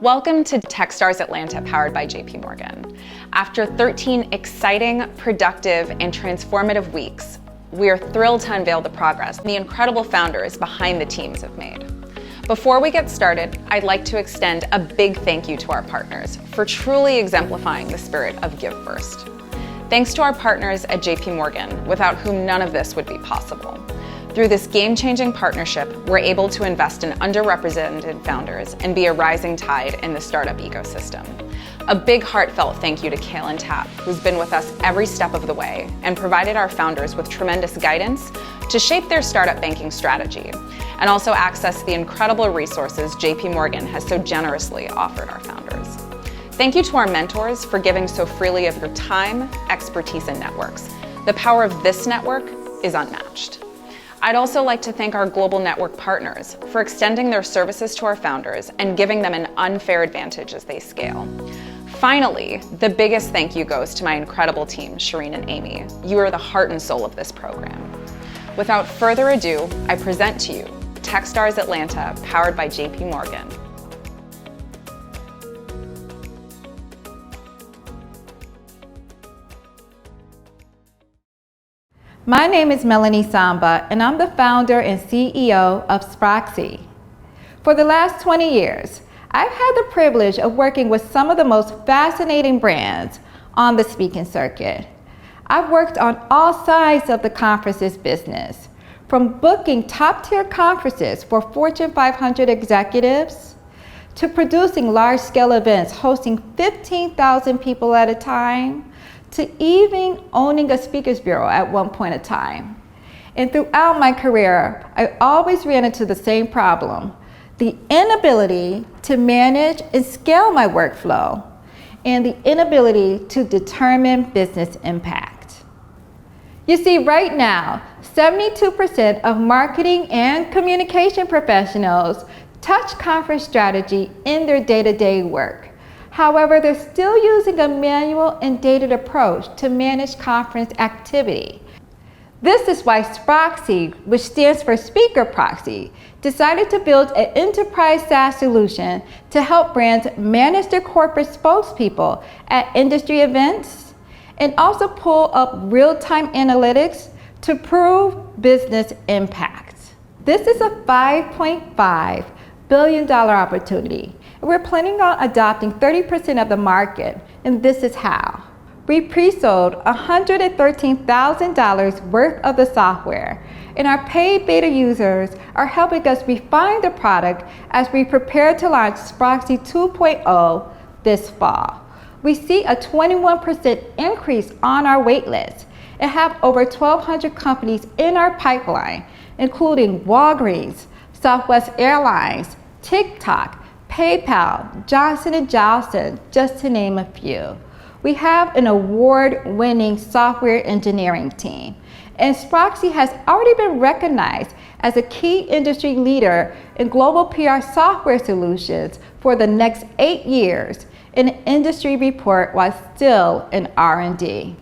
Welcome to Techstars Atlanta, powered by JP Morgan. After 13 exciting, productive, and transformative weeks, we are thrilled to unveil the progress the incredible founders behind the teams have made. Before we get started, I'd like to extend a big thank you to our partners for truly exemplifying the spirit of Give First. Thanks to our partners at JP Morgan, without whom none of this would be possible. Through this game-changing partnership, we're able to invest in underrepresented founders and be a rising tide in the startup ecosystem. A big heartfelt thank you to Kaylin Tapp, who's been with us every step of the way and provided our founders with tremendous guidance to shape their startup banking strategy, and also access the incredible resources JP Morgan has so generously offered our founders. Thank you to our mentors for giving so freely of your time, expertise, and networks. The power of this network is unmatched. I'd also like to thank our global network partners for extending their services to our founders and giving them an unfair advantage as they scale. Finally, the biggest thank you goes to my incredible team, Shireen and Amy. You are the heart and soul of this program. Without further ado, I present to you Techstars Atlanta, powered by JP Morgan. My name is Melanie Samba, and I'm the founder and CEO of Sproxy. For the last 20 years, I've had the privilege of working with some of the most fascinating brands on the speaking circuit. I've worked on all sides of the conferences business, from booking top-tier conferences for Fortune 500 executives, to producing large-scale events hosting 15,000 people at a time, to even owning a speakers bureau at one point in time. And throughout my career, I always ran into the same problem: the inability to manage and scale my workflow, and the inability to determine business impact. You see, right now, 72% of marketing and communication professionals touch conference strategy in their day-to-day work. However, they're still using a manual and dated approach to manage conference activity. This is why Sproxy, which stands for Speaker Proxy, decided to build an enterprise SaaS solution to help brands manage their corporate spokespeople at industry events and also pull up real-time analytics to prove business impact. This is a $5.5 billion opportunity. We're planning on adopting 30% of the market, and this is how. We pre-sold $113,000 worth of the software, and our paid beta users are helping us refine the product as we prepare to launch Sproxy 2.0 this fall. We see a 21% increase on our waitlist and have over 1,200 companies in our pipeline, including Walgreens, Southwest Airlines, TikTok, PayPal, Johnson & Johnson, just to name a few. We have an award-winning software engineering team, and Sproxy has already been recognized as a key industry leader in global PR software solutions for the next 8 years in an industry report while still in R&D.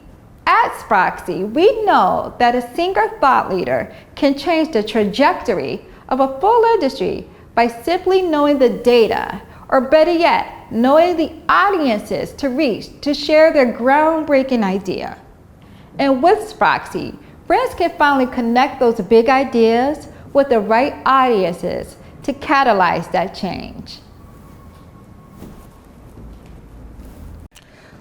At Sproxy, we know that a single thought leader can change the trajectory of a full industry by simply knowing the data, or better yet, knowing the audiences to reach to share their groundbreaking idea. And with Sproxy, brands can finally connect those big ideas with the right audiences to catalyze that change.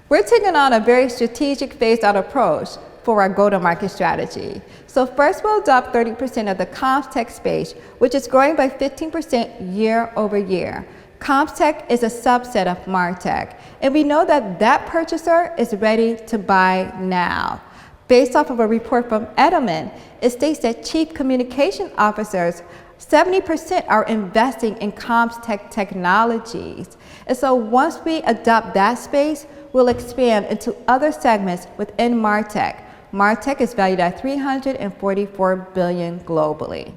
We're taking on a very strategic phased-out approach for our go-to-market strategy. So first, we'll adopt 30% of the comms tech space, which is growing by 15% year over year. Comms tech is a subset of MarTech, and we know that that purchaser is ready to buy now. Based off of a report from Edelman, it states that chief communication officers, 70% are investing in comms tech technologies. And so once we adopt that space, we'll expand into other segments within MarTech. MarTech is valued at $344 billion globally.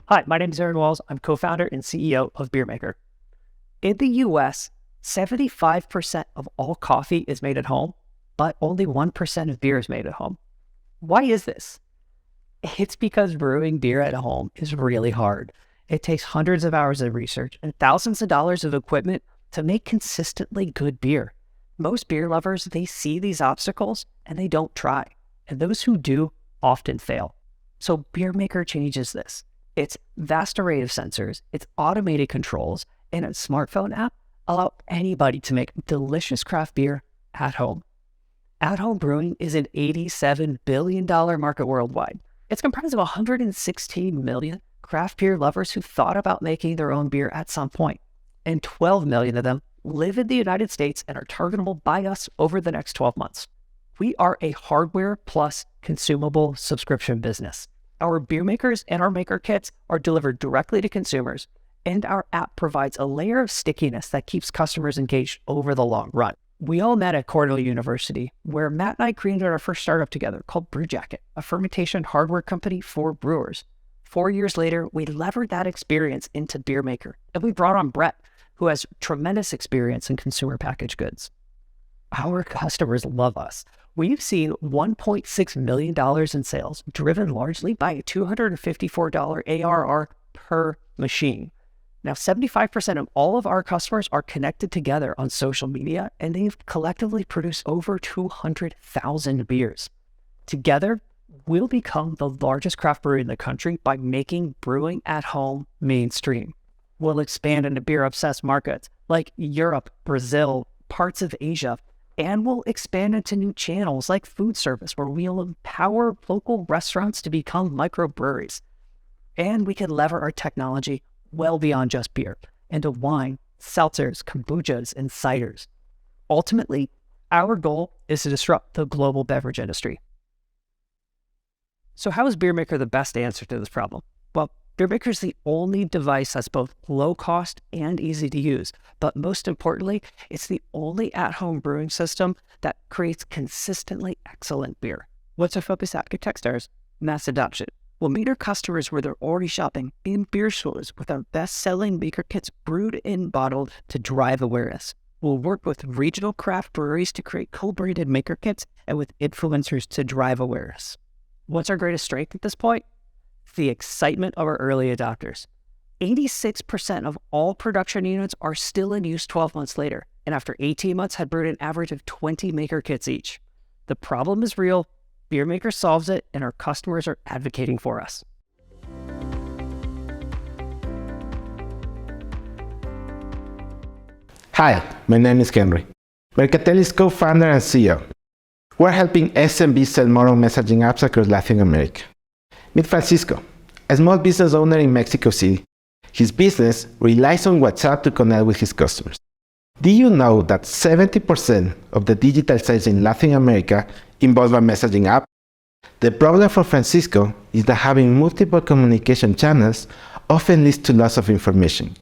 Hi, my name is Aaron Walls. I'm co-founder and CEO of Beer Maker. In the US, 75% of all coffee is made at home, but only 1% of beer is made at home. Why is this? It's because brewing beer at home is really hard. It takes hundreds of hours of research and thousands of dollars of equipment to make consistently good beer. Most beer lovers, they see these obstacles and they don't try. And those who do often fail. So Beer Maker changes this. Its vast array of sensors, its automated controls, and its smartphone app allow anybody to make delicious craft beer at home. At-home brewing is an $87 billion market worldwide. It's comprised of 116 million craft beer lovers who thought about making their own beer at some point, and 12 million of them live in the United States and are targetable by us over the next 12 months. We are a hardware plus consumable subscription business. Our beer makers and our maker kits are delivered directly to consumers, and our app provides a layer of stickiness that keeps customers engaged over the long run. We all met at Cornell University, where Matt and I created our first startup together called Brew Jacket, a fermentation hardware company for brewers. 4 years later, we levered that experience into Beer Maker, and we brought on Brett, who has tremendous experience in consumer packaged goods. Our customers love us. We've seen $1.6 million in sales, driven largely by a $254 ARR per machine. Now, 75% of all of our customers are connected together on social media, and they've collectively produced over 200,000 beers. Together, we'll become the largest craft brewery in the country by making brewing at home mainstream. We'll expand into beer-obsessed markets like Europe, Brazil, parts of Asia, and we'll expand into new channels like food service, where we'll empower local restaurants to become microbreweries. And we can lever our technology well beyond just beer into wine, seltzers, kombuchas, and ciders. Ultimately, our goal is to disrupt the global beverage industry. So how is Beer Maker the best answer to this problem? Well, Beer Maker is the only device that's both low cost and easy to use, but most importantly, it's the only at-home brewing system that creates consistently excellent beer. What's our focus at Techstars? Mass adoption. We'll meet our customers where they're already shopping in beer stores with our best-selling maker kits brewed and bottled to drive awareness. We'll work with regional craft breweries to create co-branded maker kits and with influencers to drive awareness. What's our greatest strength at this point? The excitement of our early adopters. 86% of all production units are still in use 12 months later, and after 18 months had brewed an average of 20 maker kits each. The problem is real, Beer Maker solves it, and our customers are advocating for us. Hi, my name is Henry, Mercantili's co-founder and CEO. We're helping SMBs sell more on messaging apps across Latin America. Meet Francisco, a small business owner in Mexico City. His business relies on WhatsApp to connect with his customers. Do you know that 70% of the digital sales in Latin America involve a messaging app? The problem for Francisco is that having multiple communication channels often leads to loss of information.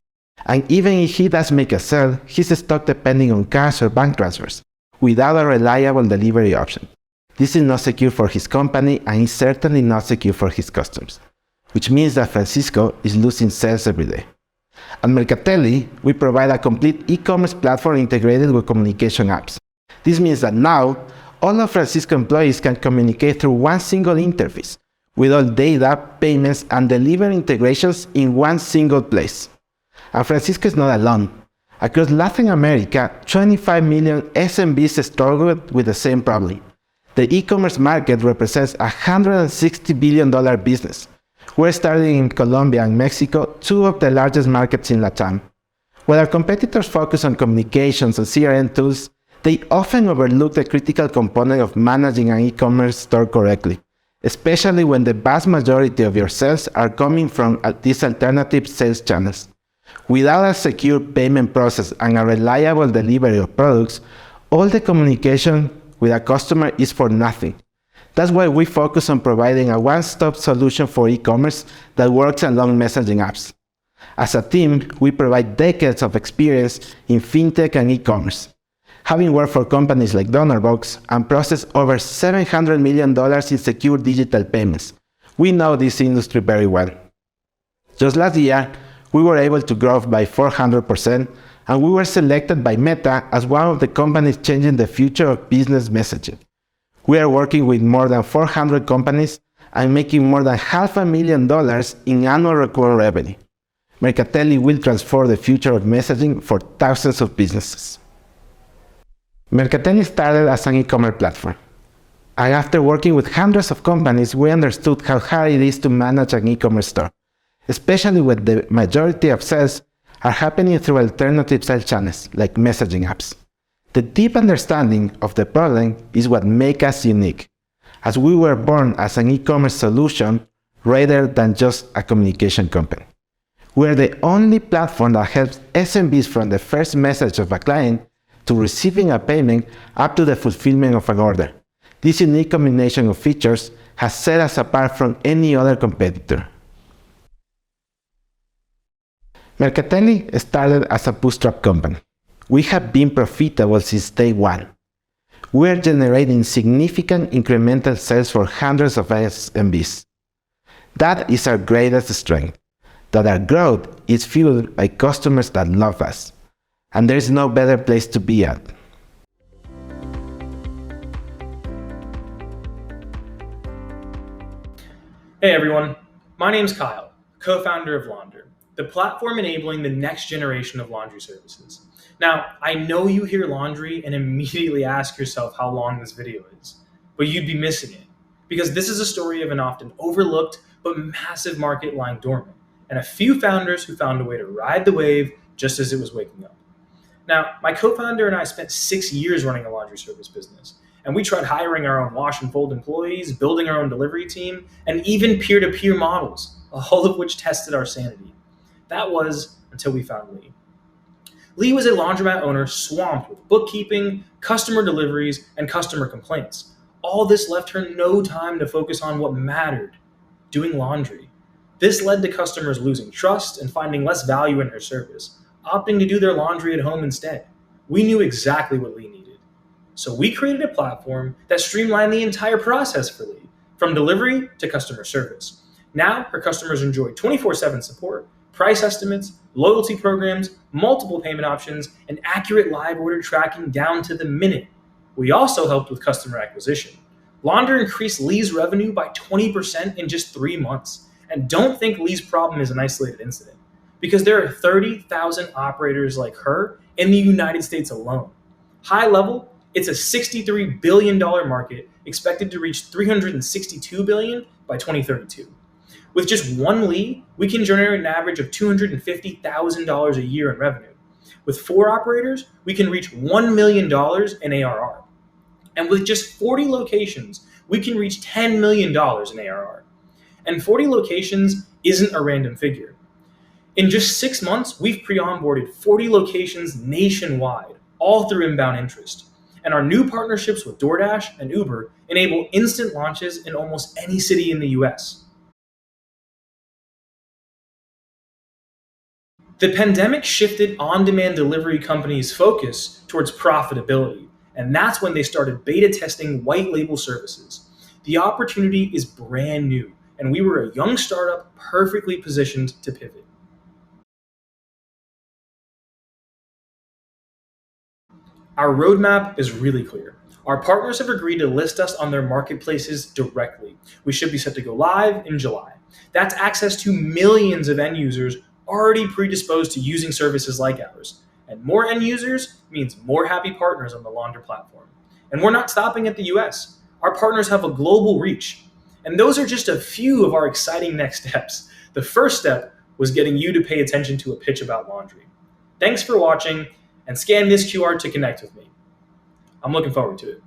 And even if he does make a sale, he's stuck depending on cash or bank transfers, without a reliable delivery option. This is not secure for his company and is certainly not secure for his customers, which means that Francisco is losing sales every day. At Mercantili, we provide a complete e-commerce platform integrated with communication apps. This means that now, all of Francisco's employees can communicate through one single interface, with all data, payments, and delivery integrations in one single place. And Francisco is not alone. Across Latin America, 25 million SMBs struggle with the same problem. The e-commerce market represents a $160 billion business. We're starting in Colombia and Mexico, two of the largest markets in Latam. While our competitors focus on communications and CRM tools, they often overlook the critical component of managing an e-commerce store correctly, especially when the vast majority of your sales are coming from these alternative sales channels. Without a secure payment process and a reliable delivery of products, all the communication with a customer is for nothing. That's why we focus on providing a one-stop solution for e-commerce that works along messaging apps. As a team, we provide decades of experience in fintech and e-commerce, having worked for companies like DonorBox and processed over $700 million in secure digital payments. We know this industry very well. Just last year, we were able to grow by 400%, and we were selected by Meta as one of the companies changing the future of business messaging. We are working with more than 400 companies and making more than $500,000 in annual recurring revenue. Mercantili will transform the future of messaging for thousands of businesses. Mercantili started as an e-commerce platform. And after working with hundreds of companies, we understood how hard it is to manage an e-commerce store, especially when the majority of sales are happening through alternative sales channels like messaging apps. The deep understanding of the problem is what makes us unique, as we were born as an e-commerce solution rather than just a communication company. We are the only platform that helps SMBs from the first message of a client to receiving a payment up to the fulfillment of an order. This unique combination of features has set us apart from any other competitor. Mercantili started as a bootstrap company. We have been profitable since day one. We are generating significant incremental sales for hundreds of SMBs. That is our greatest strength, that our growth is fueled by customers that love us. And there is no better place to be at. Hey everyone, my name's Kyle, co-founder of Launder, the platform enabling the next generation of laundry services. Now, I know you hear laundry and immediately ask yourself how long this video is, but you'd be missing it, because this is a story of an often overlooked but massive market lying dormant, and a few founders who found a way to ride the wave just as it was waking up. Now, my co-founder and I spent 6 years running a laundry service business, and we tried hiring our own wash and fold employees, building our own delivery team, and even peer-to-peer models, all of which tested our sanity. That was until we found Lee. Lee was a laundromat owner swamped with bookkeeping, customer deliveries, and customer complaints. All this left her no time to focus on what mattered, doing laundry. This led to customers losing trust and finding less value in her service, opting to do their laundry at home instead. We knew exactly what Lee needed. So we created a platform that streamlined the entire process for Lee, from delivery to customer service. Now, her customers enjoy 24/7 support, price estimates, loyalty programs, multiple payment options, and accurate live order tracking down to the minute. We also helped with customer acquisition. Launder increased Lee's revenue by 20% in just 3 months. And don't think Lee's problem is an isolated incident, because there are 30,000 operators like her in the United States alone. High level, it's a $63 billion market expected to reach $362 billion by 2032. With just one Lee, we can generate an average of $250,000 a year in revenue. With 4 operators, we can reach $1 million in ARR. And with just 40 locations, we can reach $10 million in ARR. And 40 locations isn't a random figure. In just 6 months, we've pre-onboarded 40 locations nationwide, all through inbound interest. And our new partnerships with DoorDash and Uber enable instant launches in almost any city in the US. The pandemic shifted on-demand delivery companies' focus towards profitability, and that's when they started beta testing white label services. The opportunity is brand new, and we were a young startup perfectly positioned to pivot. Our roadmap is really clear. Our partners have agreed to list us on their marketplaces directly. We should be set to go live in July. That's access to millions of end users already predisposed to using services like ours. And more end users means more happy partners on the Launder platform. And we're not stopping at the US. Our partners have a global reach. And those are just a few of our exciting next steps. The first step was getting you to pay attention to a pitch about laundry. Thanks for watching, and scan this QR to connect with me. I'm looking forward to it.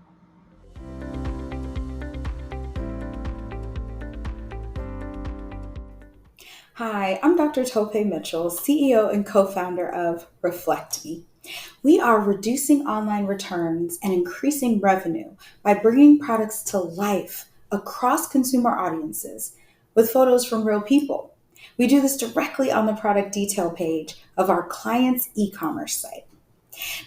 Hi, I'm Dr. Tope Mitchell, CEO and co-founder of Reflect Me. We are reducing online returns and increasing revenue by bringing products to life across consumer audiences with photos from real people. We do this directly on the product detail page of our client's e-commerce site.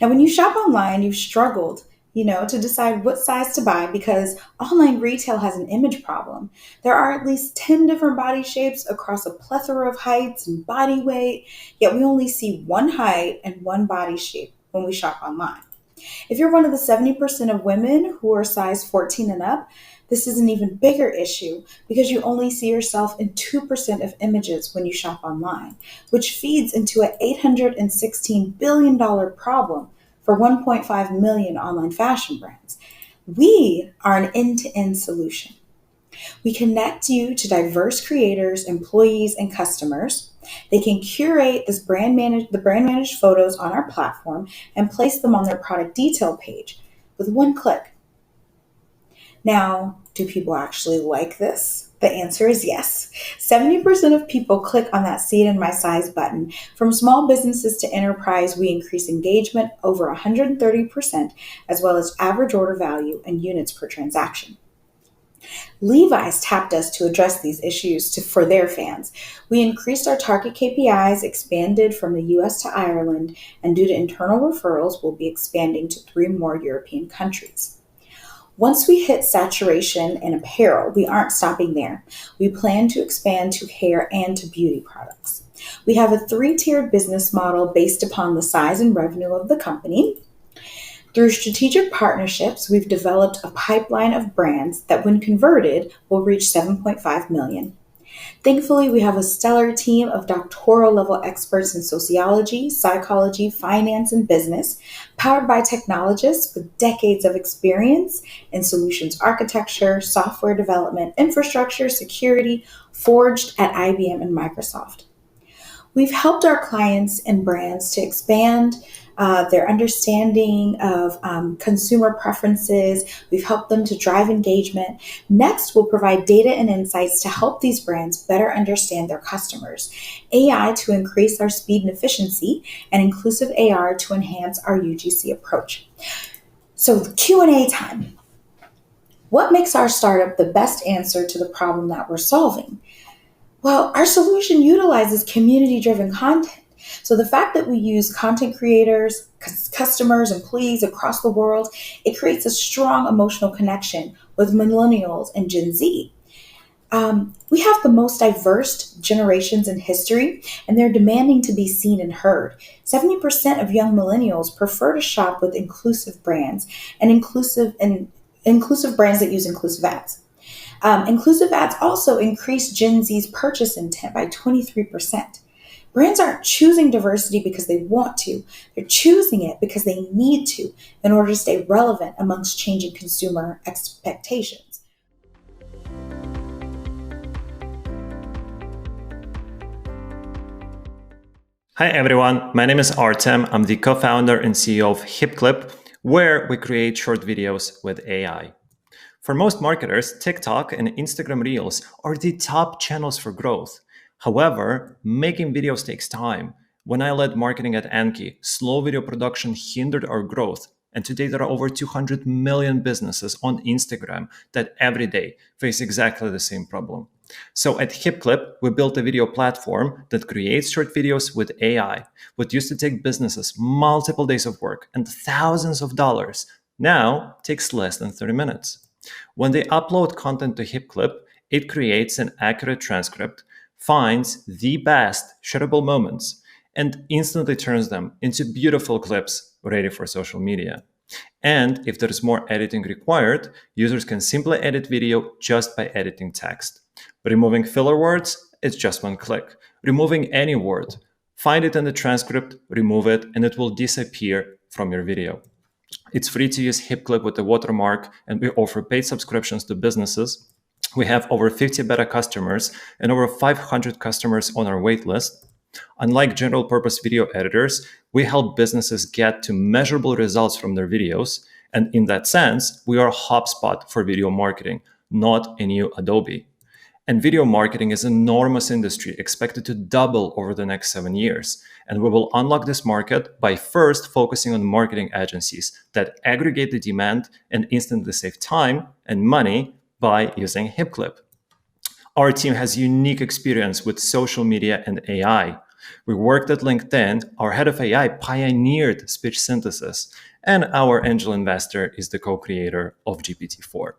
Now, when you shop online, you've struggled, to decide what size to buy because online retail has an image problem. There are at least 10 different body shapes across a plethora of heights and body weight, yet we only see one height and one body shape when we shop online. If you're one of the 70% of women who are size 14 and up, This is an even bigger issue because you only see yourself in 2% of images when you shop online, which feeds into an $816 billion problem for 1.5 million online fashion brands. We are an end-to-end solution. We connect you to diverse creators, employees, and customers. They can curate the brand managed photos on our platform and place them on their product detail page with one click. Now, do people actually like this? The answer is yes. 70% of people click on that See It in My Size button. From small businesses to enterprise, we increase engagement over 130%, as well as average order value and units per transaction. Levi's tapped us to address these issues for their fans. We increased our target KPIs, expanded from the US to Ireland, and due to internal referrals, we'll be expanding to 3 more European countries. Once we hit saturation in apparel, we aren't stopping there. We plan to expand to hair and to beauty products. We have a 3-tiered business model based upon the size and revenue of the company. Through strategic partnerships, we've developed a pipeline of brands that, when converted, will reach 7.5 million. Thankfully, we have a stellar team of doctoral-level experts in sociology, psychology, finance, and business, powered by technologists with decades of experience in solutions architecture, software development, infrastructure, security, forged at IBM and Microsoft. We've helped our clients and brands to expand their understanding of consumer preferences. We've helped them to drive engagement. Next, we'll provide data and insights to help these brands better understand their customers, AI to increase our speed and efficiency, and inclusive AR to enhance our UGC approach. So Q&A time. What makes our startup the best answer to the problem that we're solving? Well, our solution utilizes community-driven content. So the fact that we use content creators, customers, employees across the world, it creates a strong emotional connection with millennials and Gen Z. We have the most diverse generations in history, and they're demanding to be seen and heard. 70% of young millennials prefer to shop with inclusive brands and inclusive brands that use inclusive ads. Inclusive ads also increase Gen Z's purchase intent by 23%. Brands aren't choosing diversity because they want to. They're choosing it because they need to in order to stay relevant amongst changing consumer expectations. Hi everyone, my name is Artem. I'm the co-founder and CEO of Hipclip, where we create short videos with AI. For most marketers, TikTok and Instagram Reels are the top channels for growth. However, making videos takes time. When I led marketing at Anki, slow video production hindered our growth. And today there are over 200 million businesses on Instagram that every day face exactly the same problem. So at Hipclip, we built a video platform that creates short videos with AI. What used to take businesses multiple days of work and thousands of dollars now takes less than 30 minutes. When they upload content to Hipclip, it creates an accurate transcript, finds the best shareable moments, and instantly turns them into beautiful clips ready for social media. And if there's more editing required, users can simply edit video just by editing text. Removing filler words, it's just one click. Removing any word, find it in the transcript, remove it, and it will disappear from your video. It's free to use Hipclip with the watermark, and we offer paid subscriptions to businesses. We have over 50 beta customers and over 500 customers on our waitlist. Unlike general purpose video editors, we help businesses get to measurable results from their videos. And in that sense, we are a HubSpot for video marketing, not a new Adobe. And video marketing is an enormous industry expected to double over the next 7 years. And we will unlock this market by first focusing on marketing agencies that aggregate the demand and instantly save time and money by using Hipclip. Our team has unique experience with social media and AI. We worked at LinkedIn, our head of AI pioneered speech synthesis, and our angel investor is the co-creator of GPT-4.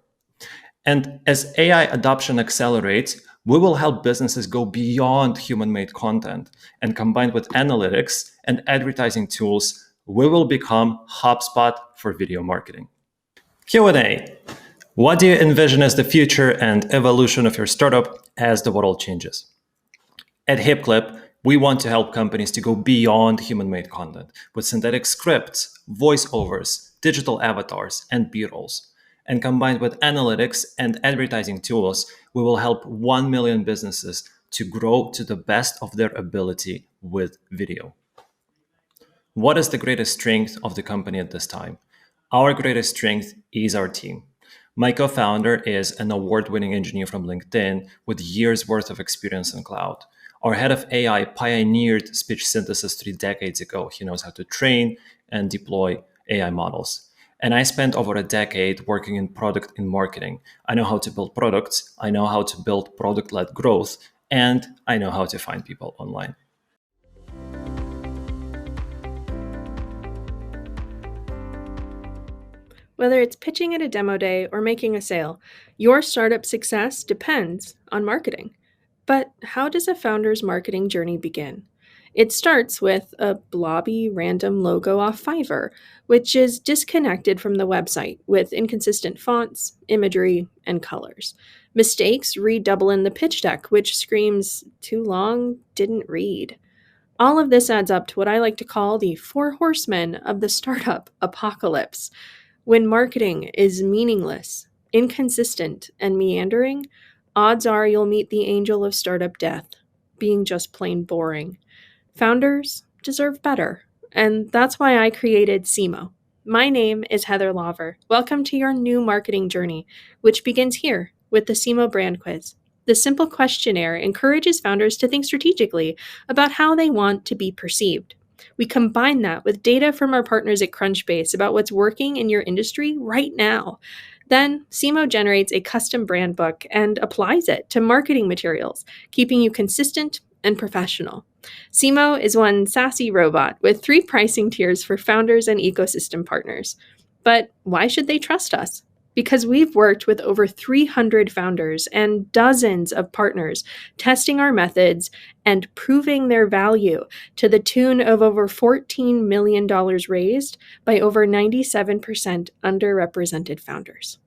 And as AI adoption accelerates, we will help businesses go beyond human-made content, and combined with analytics and advertising tools, we will become HubSpot for video marketing. Q&A. What do you envision as the future and evolution of your startup as the world changes? At Hipclip, we want to help companies to go beyond human-made content with synthetic scripts, voiceovers, digital avatars, and B-rolls. And combined with analytics and advertising tools, we will help 1 million businesses to grow to the best of their ability with video. What is the greatest strength of the company at this time? Our greatest strength is our team. My co-founder is an award-winning engineer from LinkedIn with years worth of experience in cloud. Our head of AI pioneered speech synthesis 3 decades ago. He knows how to train and deploy AI models. And I spent over a decade working in product and marketing. I know how to build products, I know how to build product-led growth, and I know how to find people online. Whether it's pitching at a demo day or making a sale, your startup success depends on marketing. But how does a founder's marketing journey begin? It starts with a blobby random logo off Fiverr, which is disconnected from the website with inconsistent fonts, imagery, and colors. Mistakes read double in the pitch deck, which screams, "Too long, didn't read." All of this adds up to what I like to call the 4 horsemen of the startup apocalypse. When marketing is meaningless, inconsistent, and meandering, odds are you'll meet the angel of startup death, being just plain boring. Founders deserve better, and that's why I created Semo. My name is Heather Launder. Welcome to your new marketing journey, which begins here with the Semo brand quiz. The simple questionnaire encourages founders to think strategically about how they want to be perceived. We combine that with data from our partners at Crunchbase about what's working in your industry right now. Then, Semo generates a custom brand book and applies it to marketing materials, keeping you consistent and professional. Semo is one sassy robot with 3 pricing tiers for founders and ecosystem partners. But why should they trust us? Because we've worked with over 300 founders and dozens of partners, testing our methods and proving their value to the tune of over $14 million raised by over 97% underrepresented founders.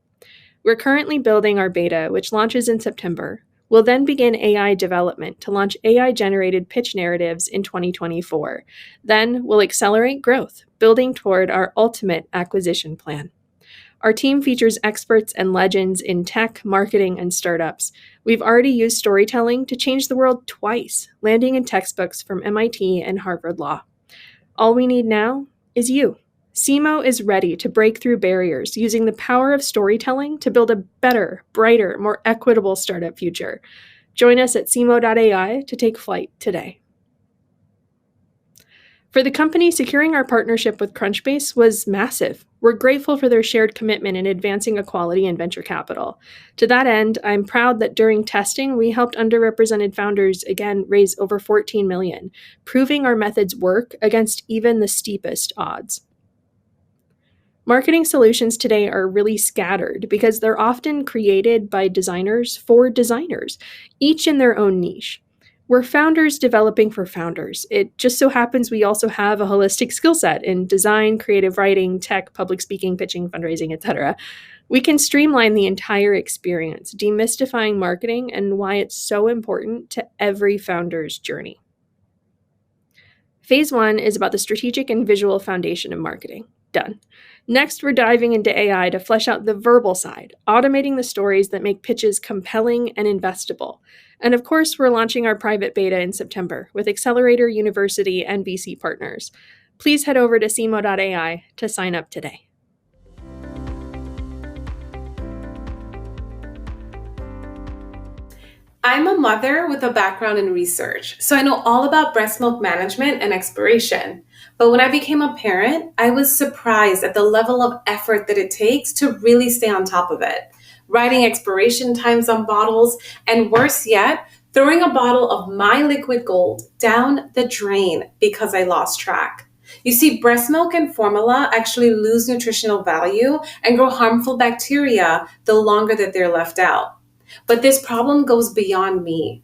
We're currently building our beta, which launches in September. We'll then begin AI development to launch AI-generated pitch narratives in 2024. Then we'll accelerate growth, building toward our ultimate acquisition plan. Our team features experts and legends in tech, marketing, and startups. We've already used storytelling to change the world twice, landing in textbooks from MIT and Harvard Law. All we need now is you. Semo is ready to break through barriers using the power of storytelling to build a better, brighter, more equitable startup future. Join us at Semo.ai to take flight today. For the company, securing our partnership with Crunchbase was massive. We're grateful for their shared commitment in advancing equality and venture capital. To that end, I'm proud that during testing, we helped underrepresented founders again raise over $14 million, proving our methods work against even the steepest odds. Marketing solutions today are really scattered because they're often created by designers for designers, each in their own niche. We're founders developing for founders. It just so happens we also have a holistic skill set in design, creative writing, tech, public speaking, pitching, fundraising, etc. We can streamline the entire experience, demystifying marketing and why it's so important to every founder's journey. Phase 1 is about the strategic and visual foundation of marketing. Done. Next, we're diving into AI to flesh out the verbal side, automating the stories that make pitches compelling and investable. And of course, we're launching our private beta in September with Accelerator, University, and VC partners. Please head over to Semo.ai to sign up today. I'm a mother with a background in research, so I know all about breast milk management and expiration. But when I became a parent, I was surprised at the level of effort that it takes to really stay on top of it. Writing expiration times on bottles, and worse yet, throwing a bottle of my liquid gold down the drain because I lost track. You see, breast milk and formula actually lose nutritional value and grow harmful bacteria the longer that they're left out. But this problem goes beyond me.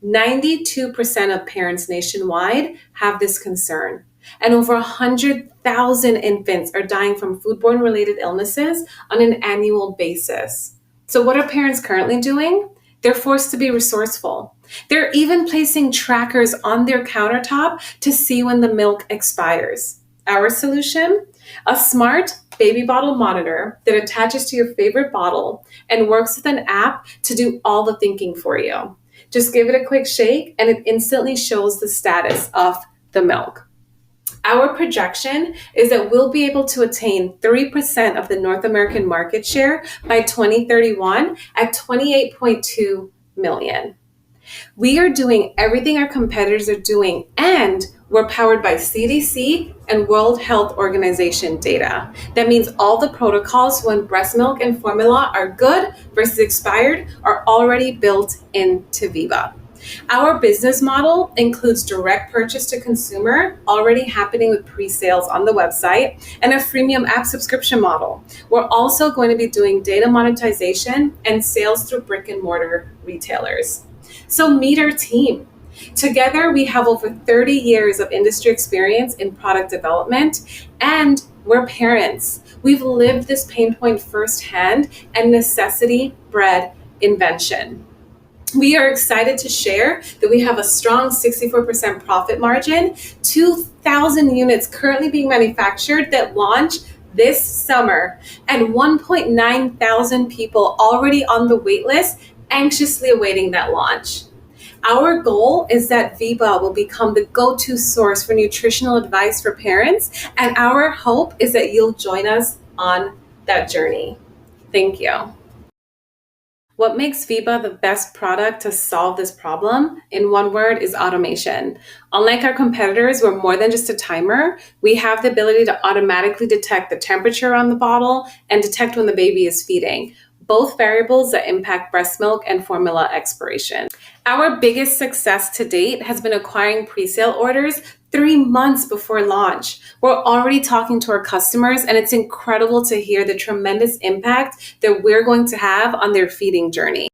92% of parents nationwide have this concern. And over 100,000 infants are dying from foodborne related illnesses on an annual basis. So what are parents currently doing? They're forced to be resourceful. They're even placing trackers on their countertop to see when the milk expires. Our solution? A smart baby bottle monitor that attaches to your favorite bottle and works with an app to do all the thinking for you. Just give it a quick shake and it instantly shows the status of the milk. Our projection is that we'll be able to attain 3% of the North American market share by 2031 at 28.2 million. We are doing everything our competitors are doing, and we're powered by CDC and World Health Organization data. That means all the protocols when breast milk and formula are good versus expired are already built into Viva. Our business model includes direct purchase to consumer, already happening with pre-sales on the website, and a freemium app subscription model. We're also going to be doing data monetization and sales through brick and mortar retailers. So meet our team. Together, we have over 30 years of industry experience in product development, and we're parents. We've lived this pain point firsthand, and necessity bred invention. We are excited to share that we have a strong 64% profit margin, 2,000 units currently being manufactured that launch this summer, and 1.9 thousand people already on the wait list, anxiously awaiting that launch. Our goal is that Viva will become the go-to source for nutritional advice for parents, and our hope is that you'll join us on that journey. Thank you. What makes Viva the best product to solve this problem, in one word, is automation. Unlike our competitors, we're more than just a timer. We have the ability to automatically detect the temperature on the bottle and detect when the baby is feeding, both variables that impact breast milk and formula expiration. Our biggest success to date has been acquiring pre-sale orders 3 months before launch. We're already talking to our customers, and it's incredible to hear the tremendous impact that we're going to have on their feeding journey.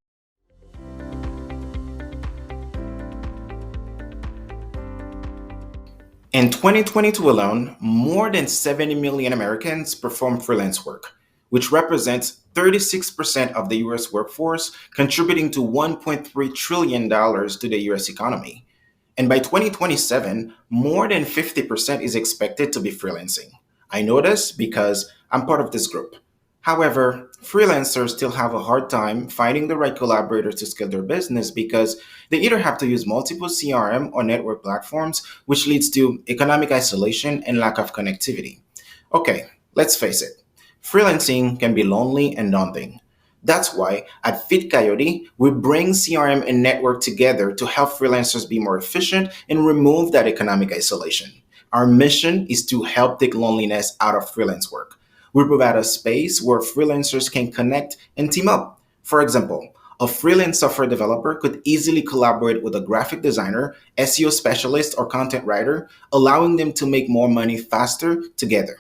In 2022 alone, more than 70 million Americans perform freelance work, which represents 36% of the US workforce, contributing to $1.3 trillion to the US economy. And by 2027, more than 50% is expected to be freelancing. I know this because I'm part of this group. However, freelancers still have a hard time finding the right collaborators to scale their business because they either have to use multiple CRM or network platforms, which leads to economic isolation and lack of connectivity. Okay, let's face it. Freelancing can be lonely and daunting. That's why at Coyote, we bring CRM and network together to help freelancers be more efficient and remove that economic isolation. Our mission is to help take loneliness out of freelance work. We provide a space where freelancers can connect and team up. For example, a freelance software developer could easily collaborate with a graphic designer, SEO specialist, or content writer, allowing them to make more money faster together.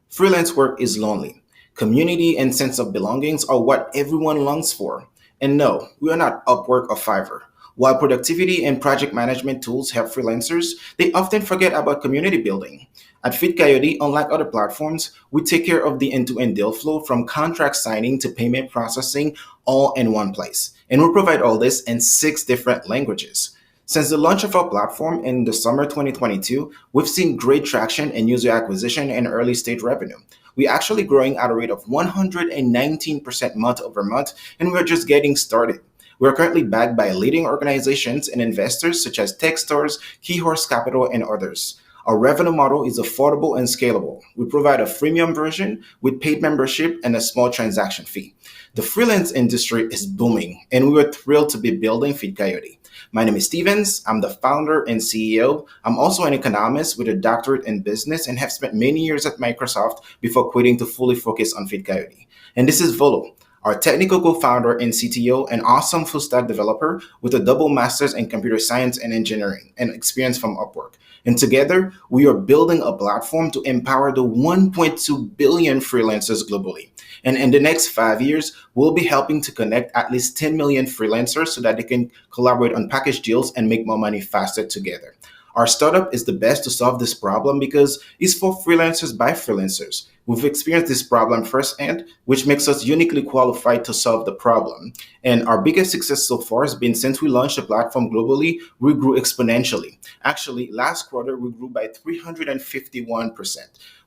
Freelance work is lonely. Community and sense of belongings are what everyone longs for. And no, we are not Upwork or Fiverr. While productivity and project management tools help freelancers, they often forget about community building. At Coyote, unlike other platforms, we take care of the end-to-end deal flow from contract signing to payment processing all in one place. And we provide all this in 6 different languages. Since the launch of our platform in the summer 2022, we've seen great traction in user acquisition and early stage revenue. We're actually growing at a rate of 119% month over month, and we're just getting started. We're currently backed by leading organizations and investors such as Techstars, Keyhorse Capital, and others. Our revenue model is affordable and scalable. We provide a freemium version with paid membership and a small transaction fee. The freelance industry is booming, and we are thrilled to be building Coyote. My name is Stevens. I'm the founder and CEO. I'm also an economist with a doctorate in business and have spent many years at Microsoft before quitting to fully focus on Coyote. And this is Volo, our technical co-founder and CTO, an awesome full-stack developer with a double master's in computer science and engineering and experience from Upwork. And together, we are building a platform to empower the 1.2 billion freelancers globally. And in the next 5 years, we'll be helping to connect at least 10 million freelancers so that they can collaborate on package deals and make more money faster together. Our startup is the best to solve this problem because it's for freelancers by freelancers. We've experienced this problem firsthand, which makes us uniquely qualified to solve the problem. And our biggest success so far has been since we launched the platform globally, we grew exponentially. Actually, last quarter, we grew by 351%.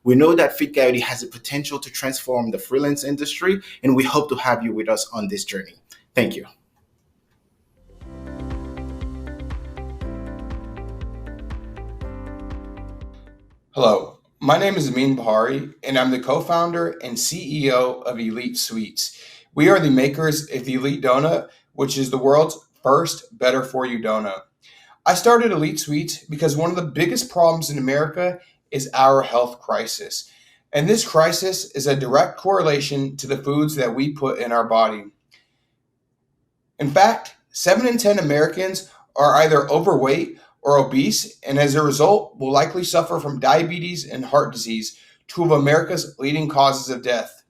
We know that Coyote has the potential to transform the freelance industry, and we hope to have you with us on this journey. Thank you. Hello, my name is Amin Bahari, and I'm the co-founder and CEO of Elite Sweets. We are the makers of the Elite Donut, which is the world's first better-for-you donut. I started Elite Sweets because one of the biggest problems in America is our health crisis. And this crisis is a direct correlation to the foods that we put in our body. In fact, 7 in 10 Americans are either overweight or obese, and as a result, will likely suffer from diabetes and heart disease, two of America's leading causes of death.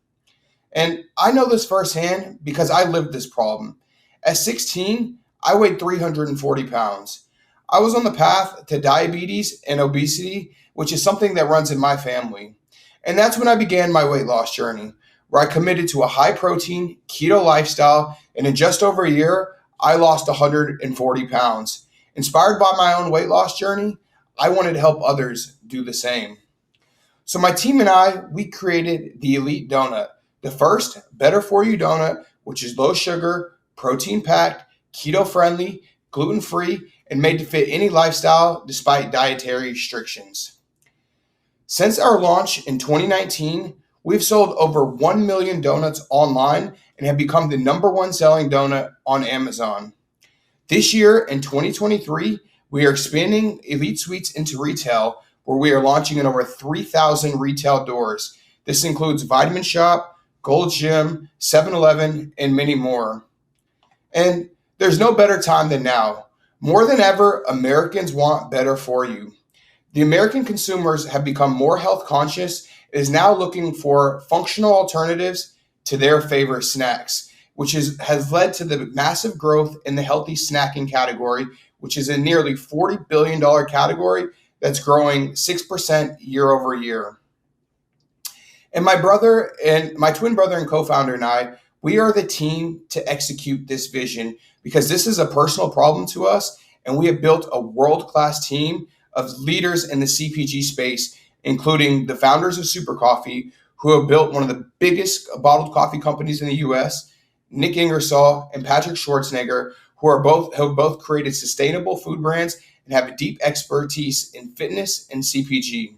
And I know this firsthand because I lived this problem. At 16, I weighed 340 pounds. I was on the path to diabetes and obesity, which is something that runs in my family. And that's when I began my weight loss journey, where I committed to a high-protein keto lifestyle, and in just over a year, I lost 140 pounds. Inspired by my own weight loss journey, I wanted to help others do the same. So my team and I, we created the Elite Donut, the first better-for-you donut, which is low sugar, protein-packed, keto-friendly, gluten-free, and made to fit any lifestyle despite dietary restrictions. Since our launch in 2019, we've sold over 1 million donuts online and have become the #1 selling donut on Amazon. This year, in 2023, we are expanding Elite Sweets into retail, where we are launching in over 3,000 retail doors. This includes Vitamin Shop, Gold's Gym, 7-Eleven, and many more. And there's no better time than now. More than ever, Americans want better for you. The American consumers have become more health conscious and is now looking for functional alternatives to their favorite snacks, which has led to the massive growth in the healthy snacking category, which is a nearly $40 billion category that's growing 6% year over year. And my twin brother and co-founder and I, we are the team to execute this vision because this is a personal problem to us, and we have built a world-class team of leaders in the CPG space, including the founders of Super Coffee, who have built one of the biggest bottled coffee companies in the US, Nick Ingersoll and Patrick Schwarzenegger, who have both created sustainable food brands and have a deep expertise in fitness and CPG.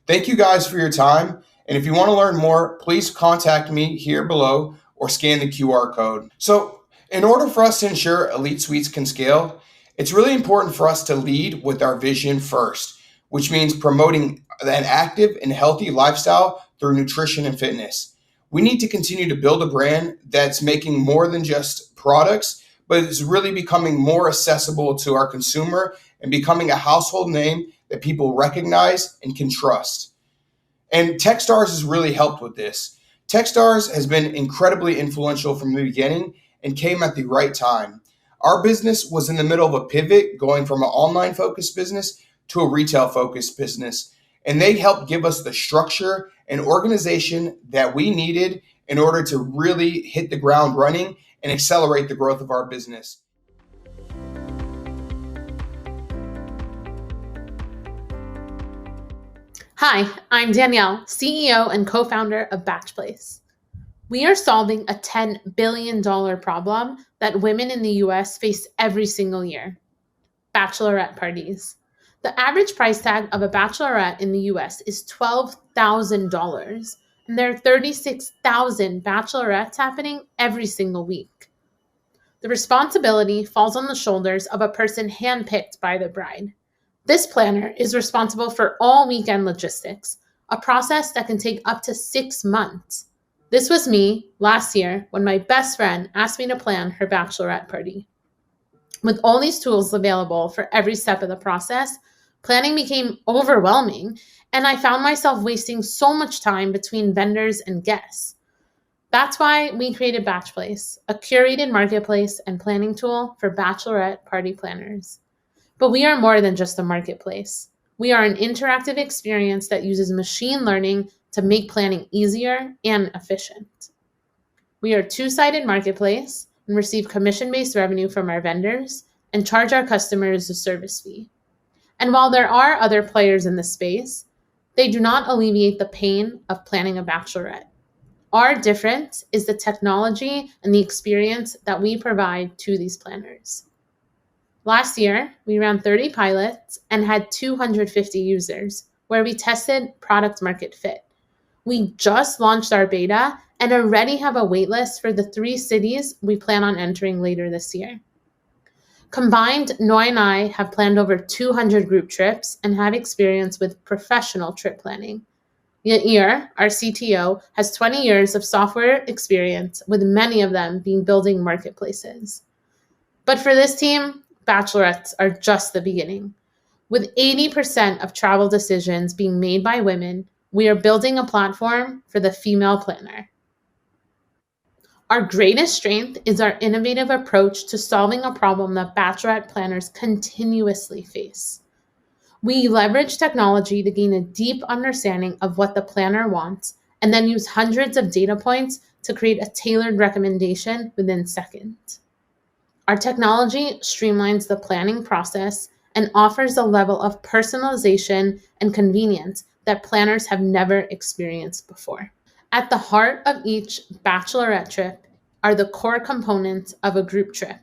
Thank you guys for your time. And if you want to learn more, please contact me here below or scan the QR code. So in order for us to ensure Elite Sweets can scale, it's really important for us to lead with our vision first, which means promoting an active and healthy lifestyle through nutrition and fitness. We need to continue to build a brand that's making more than just products, but is really becoming more accessible to our consumer and becoming a household name that people recognize and can trust. And Techstars has really helped with this. Techstars has been incredibly influential from the beginning and came at the right time. Our business was in the middle of a pivot, going from an online-focused business to a retail-focused business. And they helped give us the structure and organization that we needed in order to really hit the ground running and accelerate the growth of our business. Hi, I'm Danielle, CEO and co-founder of BatchPlace. We are solving a $10 billion problem that women in the US face every single year: bachelorette parties. The average price tag of a bachelorette in the US is $12,000, and there are 36,000 bachelorettes happening every single week. The responsibility falls on the shoulders of a person handpicked by the bride. This planner is responsible for all weekend logistics, a process that can take up to 6 months. This was me last year when my best friend asked me to plan her bachelorette party. With all these tools available for every step of the process, planning became overwhelming, and I found myself wasting so much time between vendors and guests. That's why we created BatchPlace, a curated marketplace and planning tool for bachelorette party planners. But we are more than just a marketplace. We are an interactive experience that uses machine learning to make planning easier and efficient. We are a two-sided marketplace and receive commission-based revenue from our vendors and charge our customers a service fee. And while there are other players in the space, they do not alleviate the pain of planning a bachelorette. Our difference is the technology and the experience that we provide to these planners. Last year, we ran 30 pilots and had 250 users where we tested product market fit. We just launched our beta and already have a waitlist for the 3 cities we plan on entering later this year. Combined, Noy and I have planned over 200 group trips and have experience with professional trip planning. Yair, our CTO, has 20 years of software experience, with many of them being building marketplaces. But for this team, bachelorettes are just the beginning. With 80% of travel decisions being made by women, we are building a platform for the female planner. Our greatest strength is our innovative approach to solving a problem that bachelorette planners continuously face. We leverage technology to gain a deep understanding of what the planner wants and then use hundreds of data points to create a tailored recommendation within seconds. Our technology streamlines the planning process and offers a level of personalization and convenience that planners have never experienced before. At the heart of each bachelorette trip are the core components of a group trip: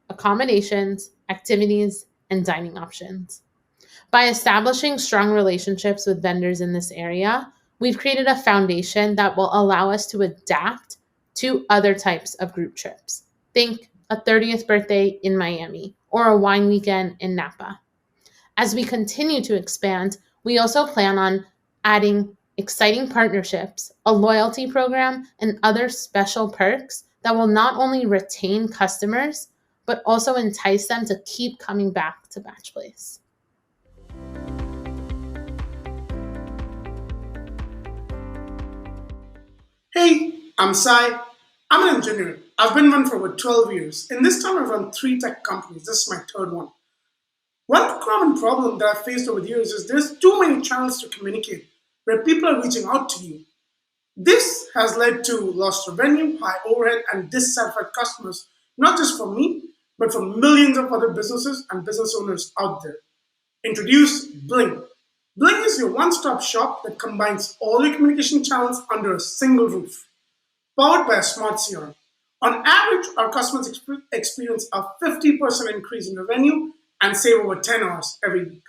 accommodations, activities, and dining options. By establishing strong relationships with vendors in this area, we've created a foundation that will allow us to adapt to other types of group trips. Think a 30th birthday in Miami or a wine weekend in Napa. As we continue to expand, we also plan on adding exciting partnerships, a loyalty program, and other special perks that will not only retain customers, but also entice them to keep coming back to Batch Place. Hey, I'm Sai. I'm an engineer. I've been one for over 12 years. In this time, I've run 3 tech companies. This is my 3rd one. One common problem that I've faced over the years is there's too many channels to communicate where people are reaching out to you. This has led to lost revenue, high overhead, and dissatisfied customers, not just for me, but for millions of other businesses and business owners out there. Introduce Bling. Bling is your one-stop shop that combines all your communication channels under a single roof, powered by a smart CRM. On average, our customers experience a 50% increase in revenue and save over 10 hours every week.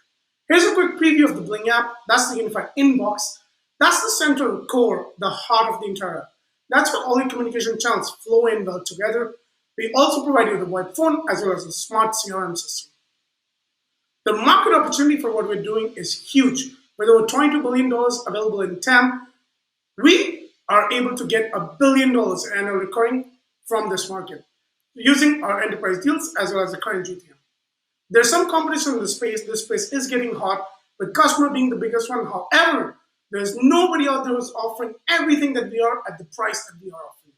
Here's a quick preview of the Bling app. That's the unified inbox. That's the central core, the heart of the entire app. That's where all your communication channels flow in well together. We also provide you with a web phone as well as a smart CRM system. The market opportunity for what we're doing is huge. With over $22 billion available in TAM, we are able to get $1 billion in annual recurring from this market using our enterprise deals as well as the current GTM. There's some competition in the space. This space is getting hot, with customer being the biggest one. However, there's nobody out there who's offering everything that we are at the price that we are offering.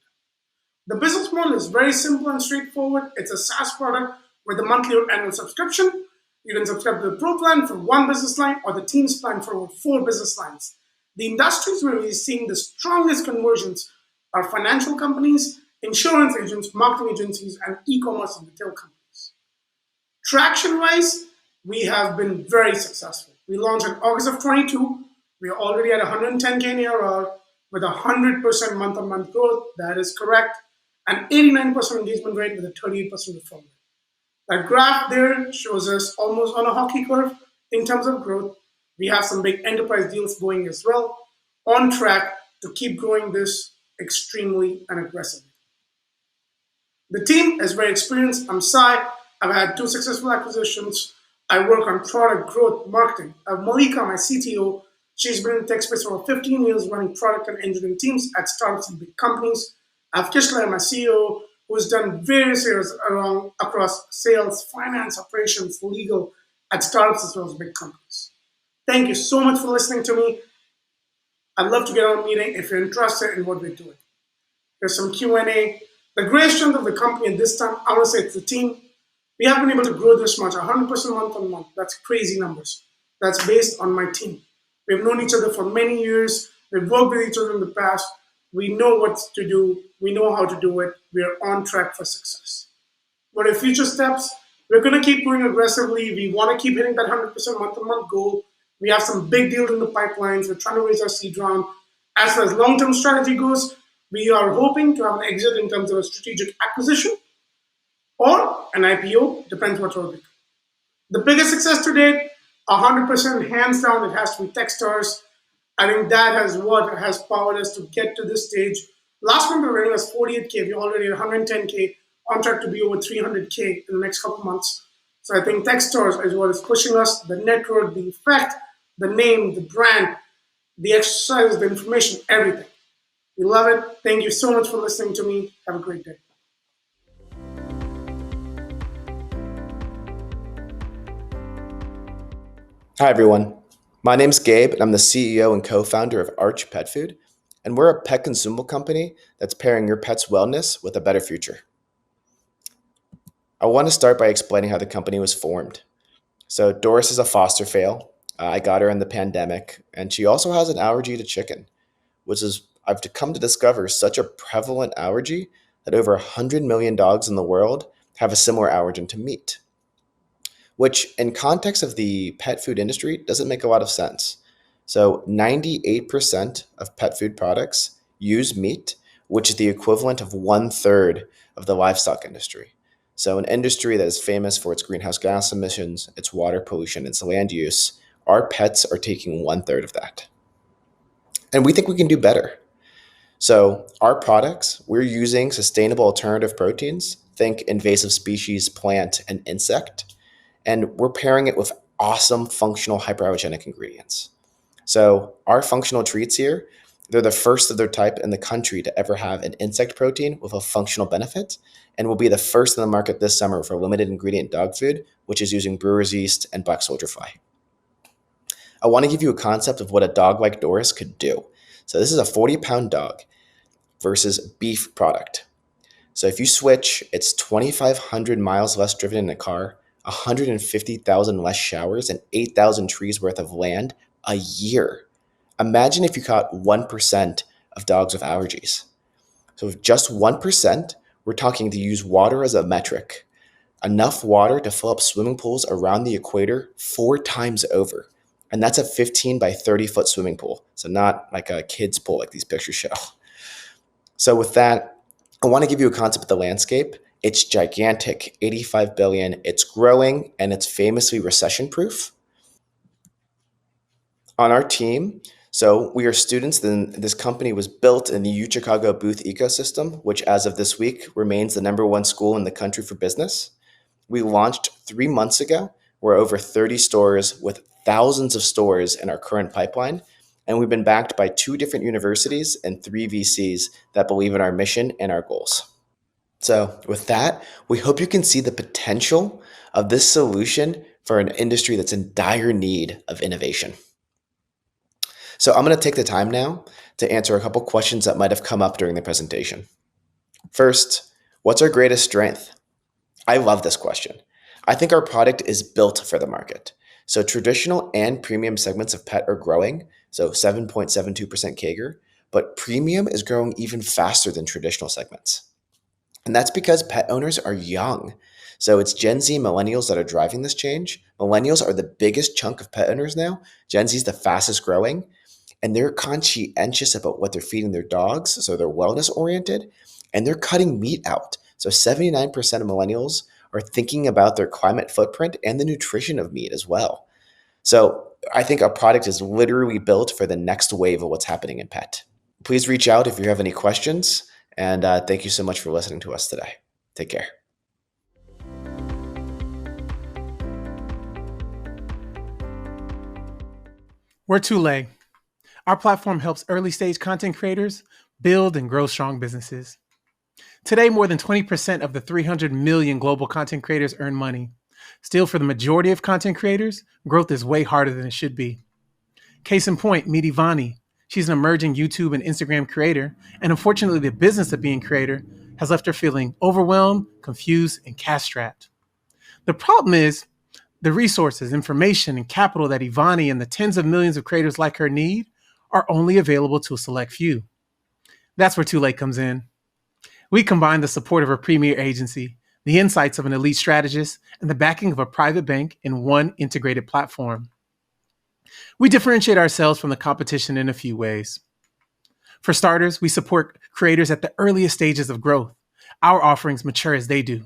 The business model is very simple and straightforward. It's a SaaS product with a monthly or annual subscription. You can subscribe to the Pro plan for 1 business line or the Teams plan for over 4 business lines. The industries where we're seeing the strongest conversions are financial companies, insurance agents, marketing agencies, and e-commerce and retail companies. Traction-wise, we have been very successful. We launched in August of 22. We are already at 110K in ARR with 100% month-on-month growth. That is correct. And 89% engagement rate with a 38% referral rate. That graph there shows us almost on a hockey curve in terms of growth. We have some big enterprise deals going as well, on track to keep growing this extremely and aggressively. The team is very experienced. I'm Sai. I've had 2 successful acquisitions. I work on product growth, marketing. I have Malika, my CTO. She's been in the tech space for over 15 years, running product and engineering teams at startups and big companies. I have Kishla, my CEO, who's done various areas across sales, finance, operations, legal, at startups as well as big companies. Thank you so much for listening to me. I'd love to get on a meeting if you're interested in what we're doing. There's some Q&A. The great strength of the company at this time, I want to say it's the team. We have been able to grow this much, 100% month on month. That's crazy numbers. That's based on my team. We've known each other for many years. We've worked with each other in the past. We know what to do. We know how to do it. We are on track for success. What are future steps? We're going to keep going aggressively. We want to keep hitting that 100% month-on-month goal. We have some big deals in the pipelines. We're trying to raise our seed round. As far as long-term strategy goes, we are hoping to have an exit in terms of a strategic acquisition or an IPO, depends what we're doing. The biggest success to date, 100% hands down, it has to be Techstars. I think that has what has powered us to get to this stage. Last month, the revenue was 48K. We're already at 110K, on track to be over 300K in the next couple months. So I think Techstars is what is pushing us, the network, the effect, the name, the brand, the exercise, the information, everything. We love it. Thank you so much for listening to me. Have a great day. Hi, everyone. My name's Gabe, and I'm the CEO and co-founder of Arch Pet Food, and we're a pet consumable company that's pairing your pet's wellness with a better future. I want to start by explaining how the company was formed. So Doris is a foster fail. I got her in the pandemic, and she also has an allergy to chicken, which is, I've come to discover, such a prevalent allergy that over 100 million dogs in the world have a similar allergen to meat, which in context of the pet food industry doesn't make a lot of sense. So 98% of pet food products use meat, which is the equivalent of 1/3 of the livestock industry. So an industry that is famous for its greenhouse gas emissions, its water pollution, its land use, our pets are taking 1/3 of that. And we think we can do better. So our products, we're using sustainable alternative proteins, think invasive species, plant, and insect, and we're pairing it with awesome functional hyperallergenic ingredients. So our functional treats here, they're the first of their type in the country to ever have an insect protein with a functional benefit, and will be the first in the market this summer for limited ingredient dog food, which is using brewer's yeast and black soldier fly. I want to give you a concept of what a dog like Doris could do. So this is a 40-pound dog versus beef product. So if you switch, it's 2,500 miles less driven in a car, 150,000 less showers, and 8,000 trees worth of land a year. Imagine if you caught 1% of dogs with allergies. So with just 1%, we're talking to use water as a metric. Enough water to fill up swimming pools around the equator 4 times over. And that's a 15 by 30 foot swimming pool. So not like a kid's pool like these pictures show. So with that, I want to give you a concept of the landscape. It's gigantic, 85 billion. It's growing, and it's famously recession proof. On our team, so we are students, then this company was built in the U-Chicago booth ecosystem, which as of this week remains the #1 school in the country for business. We launched 3 months ago. We're over 30 stores with thousands of stores in our current pipeline. And we've been backed by 2 different universities and 3 VCs that believe in our mission and our goals. So with that, we hope you can see the potential of this solution for an industry that's in dire need of innovation. So I'm going to take the time now to answer a couple questions that might have come up during the presentation. First, what's our greatest strength? I love this question. I think our product is built for the market. So traditional and premium segments of pet are growing, so 7.72% CAGR, but premium is growing even faster than traditional segments. And that's because pet owners are young. So it's Gen Z millennials that are driving this change. Millennials are the biggest chunk of pet owners now. Gen Z is the fastest growing, and they're conscientious about what they're feeding their dogs, so they're wellness oriented, and they're cutting meat out. So 79% of millennials are thinking about their climate footprint and the nutrition of meat as well. So I think our product is literally built for the next wave of what's happening in pet. Please reach out if you have any questions, and thank you so much for listening to us today. Take care. We're Tule. Our platform helps early-stage content creators build and grow strong businesses. Today, more than 20% of the 300 million global content creators earn money. Still, for the majority of content creators, growth is way harder than it should be. Case in point, meet Ivani. She's an emerging YouTube and Instagram creator, and unfortunately, the business of being a creator has left her feeling overwhelmed, confused, and cash-strapped. The problem is the resources, information, and capital that Ivani and the tens of millions of creators like her need are only available to a select few. That's where Too Late comes in. We combine the support of a premier agency, the insights of an elite strategist, and the backing of a private bank in one integrated platform. We differentiate ourselves from the competition in a few ways. For starters, we support creators at the earliest stages of growth. Our offerings mature as they do.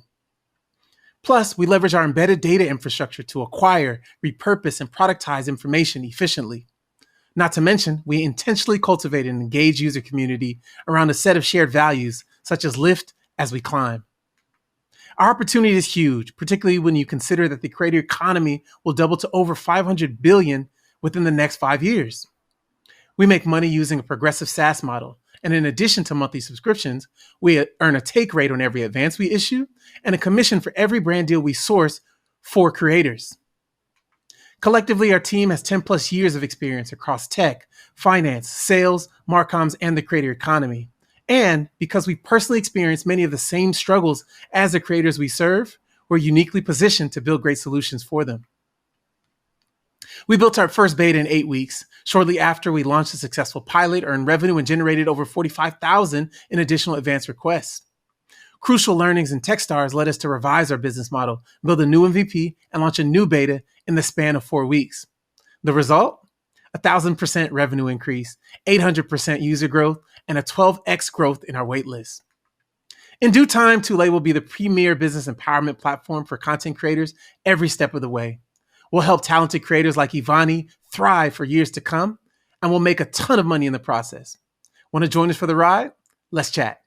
Plus, we leverage our embedded data infrastructure to acquire, repurpose, and productize information efficiently. Not to mention, we intentionally cultivate an engaged user community around a set of shared values, such as lift as we climb. Our opportunity is huge, particularly when you consider that the creator economy will double to over $500 billion within the next 5 years. We make money using a progressive SaaS model, and in addition to monthly subscriptions, we earn a take rate on every advance we issue and a commission for every brand deal we source for creators. Collectively, our team has 10 plus years of experience across tech, finance, sales, marcoms, and the creator economy. And because we personally experience many of the same struggles as the creators we serve, we're uniquely positioned to build great solutions for them. We built our first beta in 8 weeks. Shortly after, we launched a successful pilot, earned revenue, and generated over $45,000 in additional advance requests. Crucial learnings in Techstars led us to revise our business model, build a new MVP, and launch a new beta in the span of 4 weeks. The result? 1,000% revenue increase, 800% user growth, and a 12x growth in our waitlist. In due time, Too Late will be the premier business empowerment platform for content creators every step of the way. We'll help talented creators like Ivani thrive for years to come, and we'll make a ton of money in the process. Want to join us for the ride? Let's chat.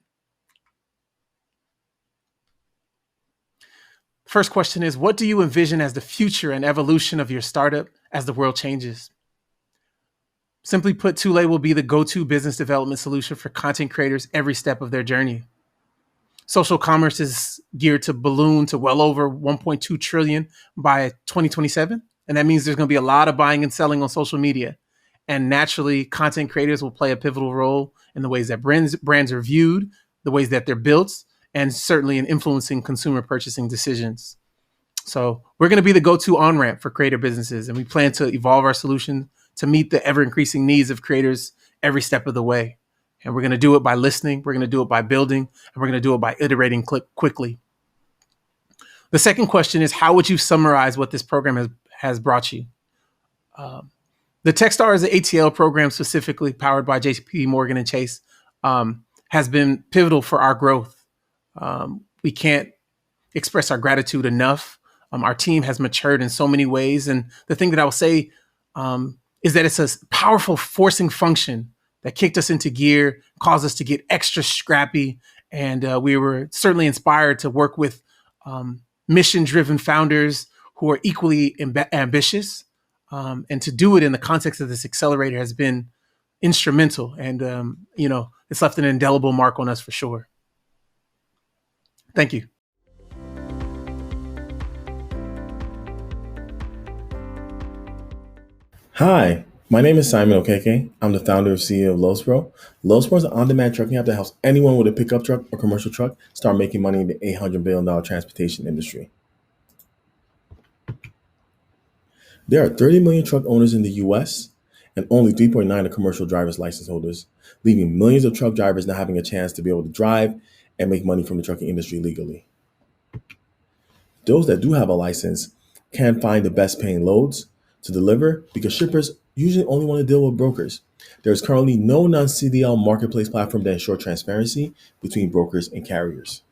First question is, what do you envision as the future and evolution of your startup as the world changes? Simply put, Too Late will be the go-to business development solution for content creators every step of their journey. Social commerce is geared to balloon to well over 1.2 trillion by 2027. And that means there's going to be a lot of buying and selling on social media. And naturally, content creators will play a pivotal role in the ways that brands are viewed, the ways that they're built, and certainly in influencing consumer purchasing decisions. So we're going to be the go-to on-ramp for creator businesses, and we plan to evolve our solution to meet the ever-increasing needs of creators every step of the way. And we're going to do it by listening, we're going to do it by building, and we're going to do it by iterating quickly. The second question is, how would you summarize what this program has brought you? The Techstars, the ATL program specifically powered by JP Morgan and Chase, has been pivotal for our growth. We can't express our gratitude enough. Our team has matured in so many ways. And the thing that I will say is that it's a powerful forcing function that kicked us into gear, caused us to get extra scrappy. And we were certainly inspired to work with mission-driven founders who are equally ambitious. And to do it in the context of this accelerator has been instrumental. And, it's left an indelible mark on us for sure. Thank you. Hi, my name is Simon Okeke. I'm the founder and CEO of Lowspro. Lowspro is an on-demand trucking app that helps anyone with a pickup truck or commercial truck start making money in the $800 billion transportation industry. There are 30 million truck owners in the US and only 3.9 are commercial driver's license holders, leaving millions of truck drivers not having a chance to be able to drive and make money from the trucking industry legally. Those that do have a license can't find the best paying loads to deliver because shippers usually only want to deal with brokers. There is currently no non-CDL marketplace platform that ensures transparency between brokers and carriers.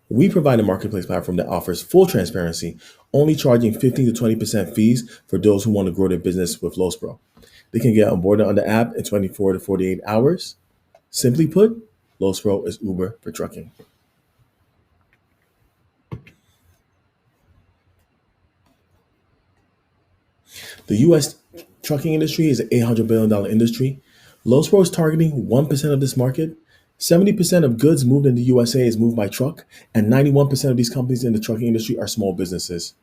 We provide a marketplace platform that offers full transparency, only charging 15 to 20% fees for those who want to grow their business with Lowspro. They can get onboarded on the app in 24 to 48 hours. Simply put, Lowspro is Uber for trucking. The U.S. trucking industry is an $800 billion industry. Lowspro is targeting 1% of this market. 70% of goods moved in the USA is moved by truck, and 91% of these companies in the trucking industry are small businesses.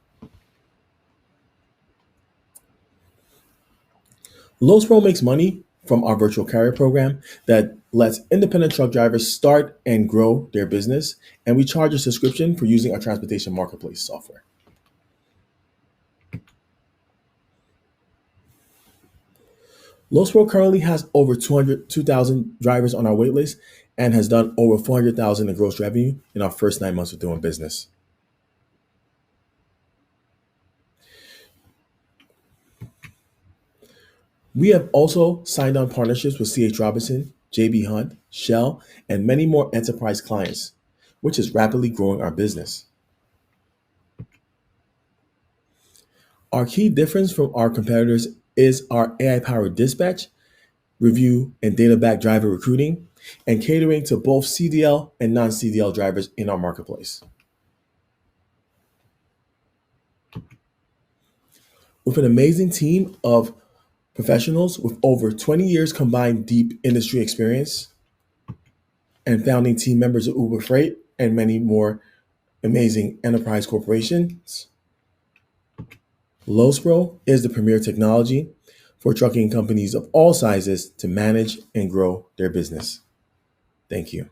Lowspro makes money from our virtual carrier program that lets independent truck drivers start and grow their business. And we charge a subscription for using our transportation marketplace software. Lowspro currently has over 2,000 drivers on our waitlist and has done over 400,000 in gross revenue in our first 9 months of doing business. We have also signed on partnerships with C.H. Robinson, J.B. Hunt, Shell, and many more enterprise clients, which is rapidly growing our business. Our key difference from our competitors is our AI-powered dispatch, review, and data-backed driver recruiting, and catering to both CDL and non-CDL drivers in our marketplace. With an amazing team of professionals with over 20 years combined deep industry experience and founding team members of Uber Freight and many more amazing enterprise corporations, Lowspro is the premier technology for trucking companies of all sizes to manage and grow their business. Thank you.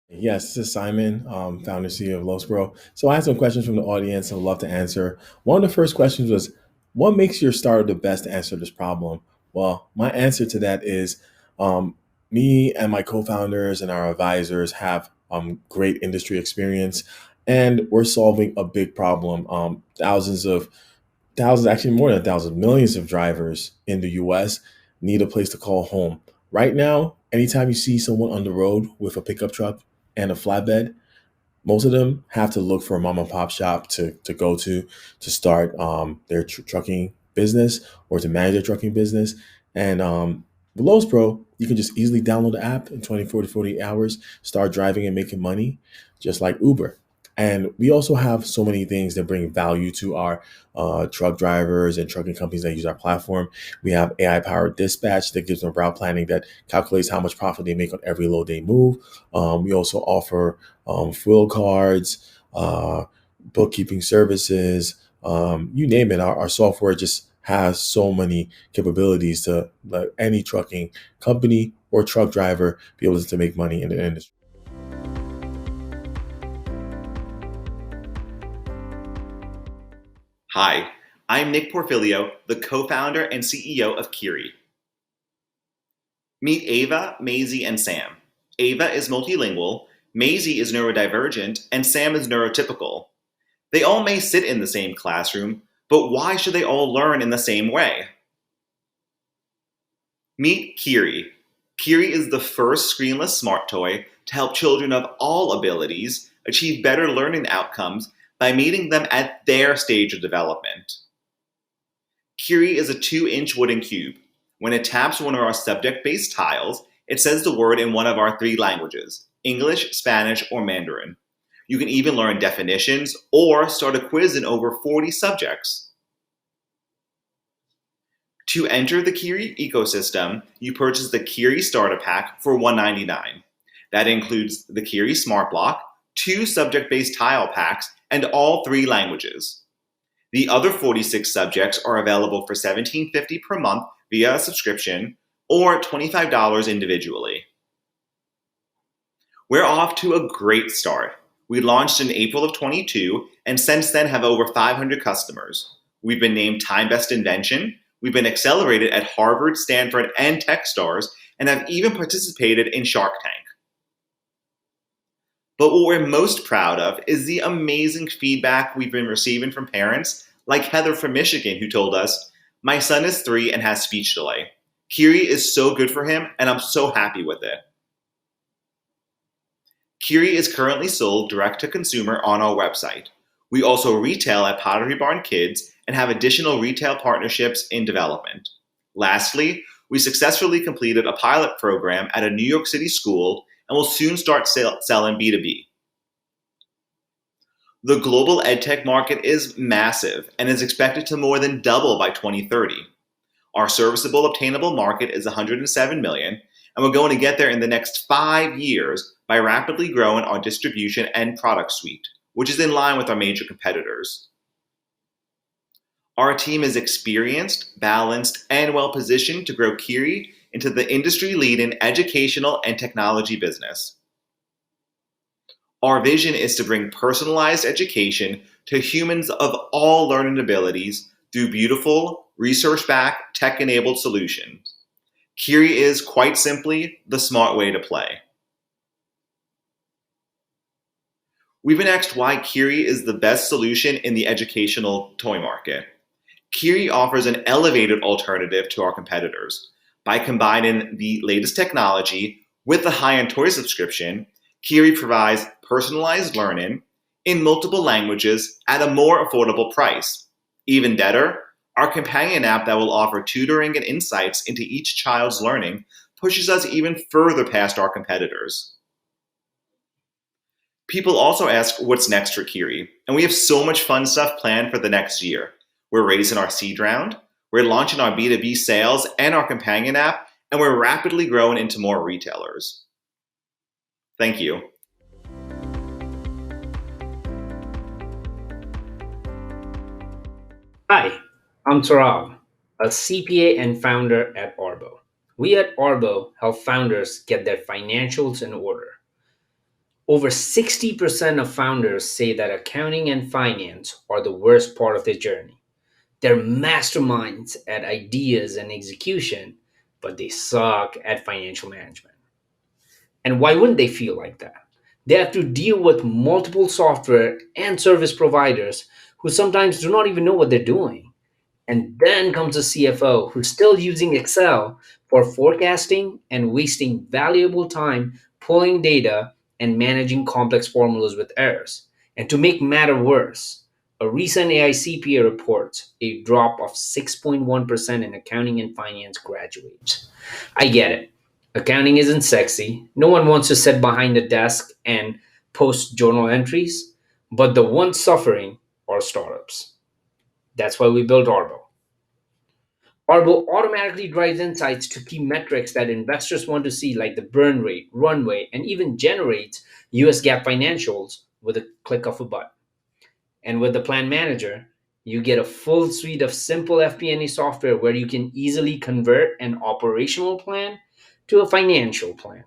Yes, this is Simon, founder and CEO of Lowspro. So I had some questions from the audience I'd love to answer. One of the first questions was, what makes your startup the best to answer this problem? Well, my answer to that is me and my co-founders and our advisors have great industry experience, and we're solving a big problem. Thousands, actually more than 1,000, millions of drivers in the US need a place to call home. Right now, anytime you see someone on the road with a pickup truck and a flatbed, most of them have to look for a mom and pop shop to go to start their trucking business or to manage their trucking business. And with Lowspro, you can just easily download the app in 24 to 48 hours, start driving and making money, just like Uber. And we also have so many things that bring value to our truck drivers and trucking companies that use our platform. We have AI-powered dispatch that gives them route planning that calculates how much profit they make on every load they move. We also offer fuel cards, bookkeeping services, you name it. Our software just has so many capabilities to let any trucking company or truck driver be able to make money in the industry. Hi, I'm Nick Porfilio, the co-founder and CEO of Kiri. Meet Ava, Maisie, and Sam. Ava is multilingual, Maisie is neurodivergent, and Sam is neurotypical. They all may sit in the same classroom, but why should they all learn in the same way? Meet Kiri. Kiri is the first screenless smart toy to help children of all abilities achieve better learning outcomes by meeting them at their stage of development. Kiri is a 2-inch wooden cube. When it taps one of our subject-based tiles, it says the word in one of our 3 languages, English, Spanish, or Mandarin. You can even learn definitions or start a quiz in over 40 subjects. To enter the Kiri ecosystem, you purchase the Kiri Starter Pack for $199. That includes the Kiri Smart Block, 2 subject-based tile packs, and all 3 languages. The other 46 subjects are available for $17.50 per month via a subscription or $25 individually. We're off to a great start. We launched in April of 22 and since then have over 500 customers. We've been named Time Best Invention. We've been accelerated at Harvard, Stanford, and Techstars, and have even participated in Shark Tank. But what we're most proud of is the amazing feedback we've been receiving from parents like Heather from Michigan, who told us, "My son is 3 and has speech delay. Kiri is so good for him, and I'm so happy with it." Kiri is currently sold direct to consumer on our website. We also retail at Pottery Barn Kids and have additional retail partnerships in development. Lastly, we successfully completed a pilot program at a New York City school and will soon start selling B2B. The global edtech market is massive and is expected to more than double by 2030. Our serviceable obtainable market is 107 million, and we're going to get there in the next 5 years by rapidly growing our distribution and product suite, which is in line with our major competitors. Our team is experienced, balanced, and well-positioned to grow Kiri into the industry-leading educational and technology business. Our vision is to bring personalized education to humans of all learning abilities through beautiful, research-backed, tech-enabled solutions. Kiri is, quite simply, the smart way to play. We've been asked why Kiri is the best solution in the educational toy market. Kiri offers an elevated alternative to our competitors. By combining the latest technology with the high-end toy subscription, Kiri provides personalized learning in multiple languages at a more affordable price. Even better, our companion app that will offer tutoring and insights into each child's learning pushes us even further past our competitors. People also ask what's next for Kiri, and we have so much fun stuff planned for the next year. We're raising our seed round, we're launching our B2B sales and our companion app, and we're rapidly growing into more retailers. Thank you. Hi, I'm Saurav, a CPA and founder at Arbo. We at Arbo help founders get their financials in order. Over 60% of founders say that accounting and finance are the worst part of their journey. They're masterminds at ideas and execution, but they suck at financial management. And why wouldn't they feel like that? They have to deal with multiple software and service providers who sometimes do not even know what they're doing. And then comes a CFO who's still using Excel for forecasting and wasting valuable time pulling data and managing complex formulas with errors. And to make matter worse, a recent AI CPA reports a drop of 6.1% in accounting and finance graduates. I get it. Accounting isn't sexy. No one wants to sit behind a desk and post journal entries, but the ones suffering are startups. That's why we built Arbo. Arbo automatically drives insights to key metrics that investors want to see, like the burn rate, runway, and even generates US GAAP financials with a click of a button. And with the Plan Manager, you get a full suite of simple FP&A software where you can easily convert an operational plan to a financial plan.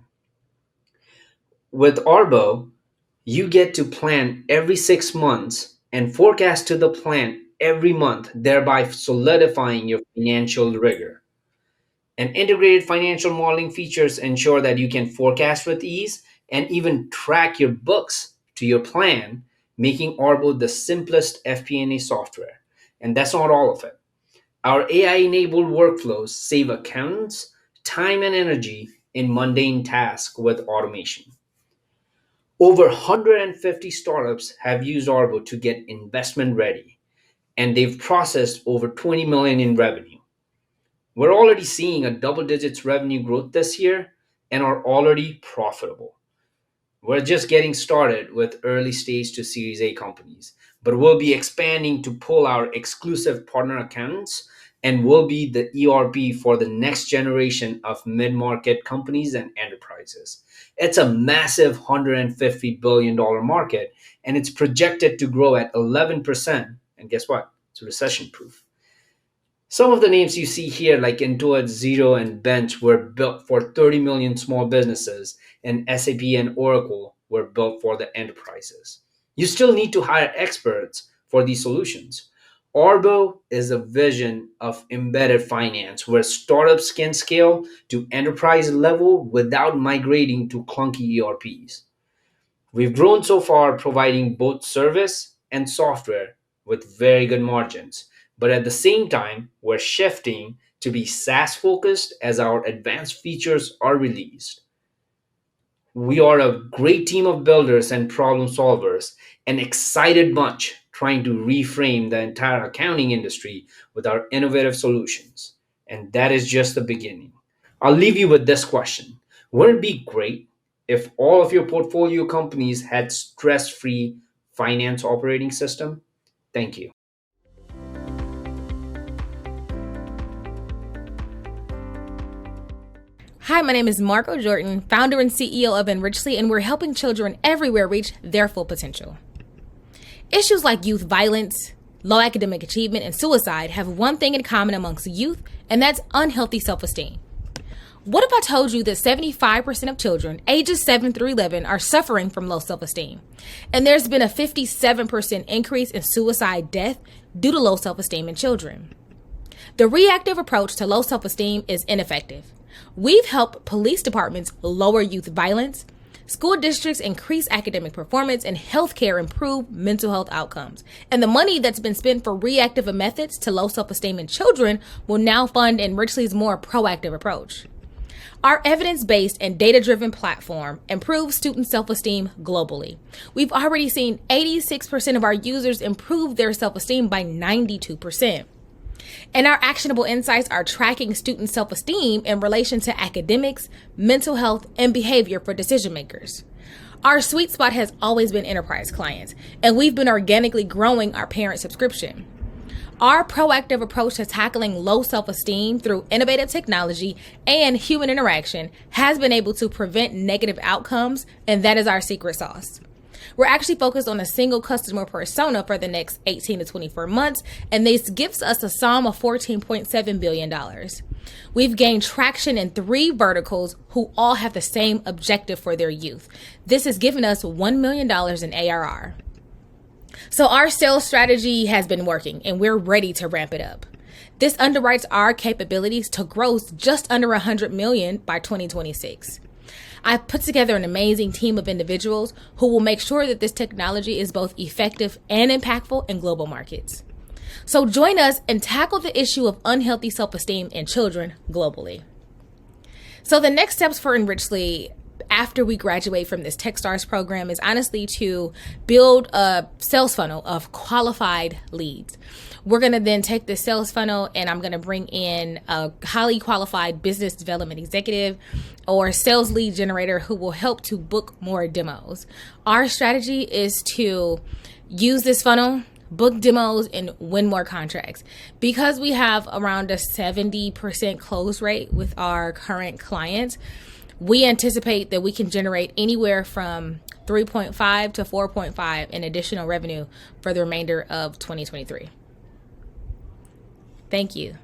With Arbo, you get to plan every 6 months and forecast to the plan every month, thereby solidifying your financial rigor. And integrated financial modeling features ensure that you can forecast with ease and even track your books to your plan, making Arbo the simplest FP&A software. And that's not all of it. Our AI-enabled workflows save accountants time and energy in mundane tasks with automation. Over 150 startups have used Arbo to get investment ready, and they've processed over 20 million in revenue. We're already seeing a double digits revenue growth this year and are already profitable. We're just getting started with early stage to Series A companies, but we'll be expanding to pull our exclusive partner accountants and will be the ERP for the next generation of mid-market companies and enterprises. It's a massive $150 billion market, and it's projected to grow at 11%. And guess what? It's recession-proof. Some of the names you see here, like Intuit, Xero, and Bench, were built for 30 million small businesses, and SAP and Oracle were built for the enterprises. You still need to hire experts for these solutions. Arbo is a vision of embedded finance where startups can scale to enterprise level without migrating to clunky ERPs. We've grown so far providing both service and software with very good margins. But at the same time, we're shifting to be SaaS focused as our advanced features are released. We are a great team of builders and problem solvers, an excited bunch trying to reframe the entire accounting industry with our innovative solutions. And that is just the beginning. I'll leave you with this question. Wouldn't it be great if all of your portfolio companies had stress-free finance operating system? Thank you. Hi, my name is Marco Jordan, founder and CEO of Enrichley, and we're helping children everywhere reach their full potential. Issues like youth violence, low academic achievement, and suicide have one thing in common amongst youth, and that's unhealthy self-esteem. What if I told you that 75% of children ages 7 through 11 are suffering from low self-esteem? And there's been a 57% increase in suicide death due to low self-esteem in children. The reactive approach to low self-esteem is ineffective. We've helped police departments lower youth violence, school districts increase academic performance, and healthcare improve mental health outcomes. And the money that's been spent for reactive methods to low self-esteem in children will now fund Enrichley's more proactive approach. Our evidence-based and data-driven platform improves student self-esteem globally. We've already seen 86% of our users improve their self-esteem by 92%. And our actionable insights are tracking student self-esteem in relation to academics, mental health, and behavior for decision makers. Our sweet spot has always been enterprise clients, and we've been organically growing our parent subscription. Our proactive approach to tackling low self-esteem through innovative technology and human interaction has been able to prevent negative outcomes, and that is our secret sauce. We're actually focused on a single customer persona for the next 18 to 24 months, and this gives us a sum of $14.7 billion. We've gained traction in 3 verticals who all have the same objective for their youth. This has given us $1 million in ARR. So our sales strategy has been working, and we're ready to ramp it up. This underwrites our capabilities to growth just under $100 million by 2026. I've put together an amazing team of individuals who will make sure that this technology is both effective and impactful in global markets. So join us and tackle the issue of unhealthy self-esteem in children globally. So the next steps for Enrichley after we graduate from this Techstars program is honestly to build a sales funnel of qualified leads. We're going to then take this sales funnel and I'm going to bring in a highly qualified business development executive or sales lead generator who will help to book more demos. Our strategy is to use this funnel, book demos, and win more contracts. Because we have around a 70% close rate with our current clients, we anticipate that we can generate anywhere from 3.5 to 4.5 in additional revenue for the remainder of 2023. Thank you.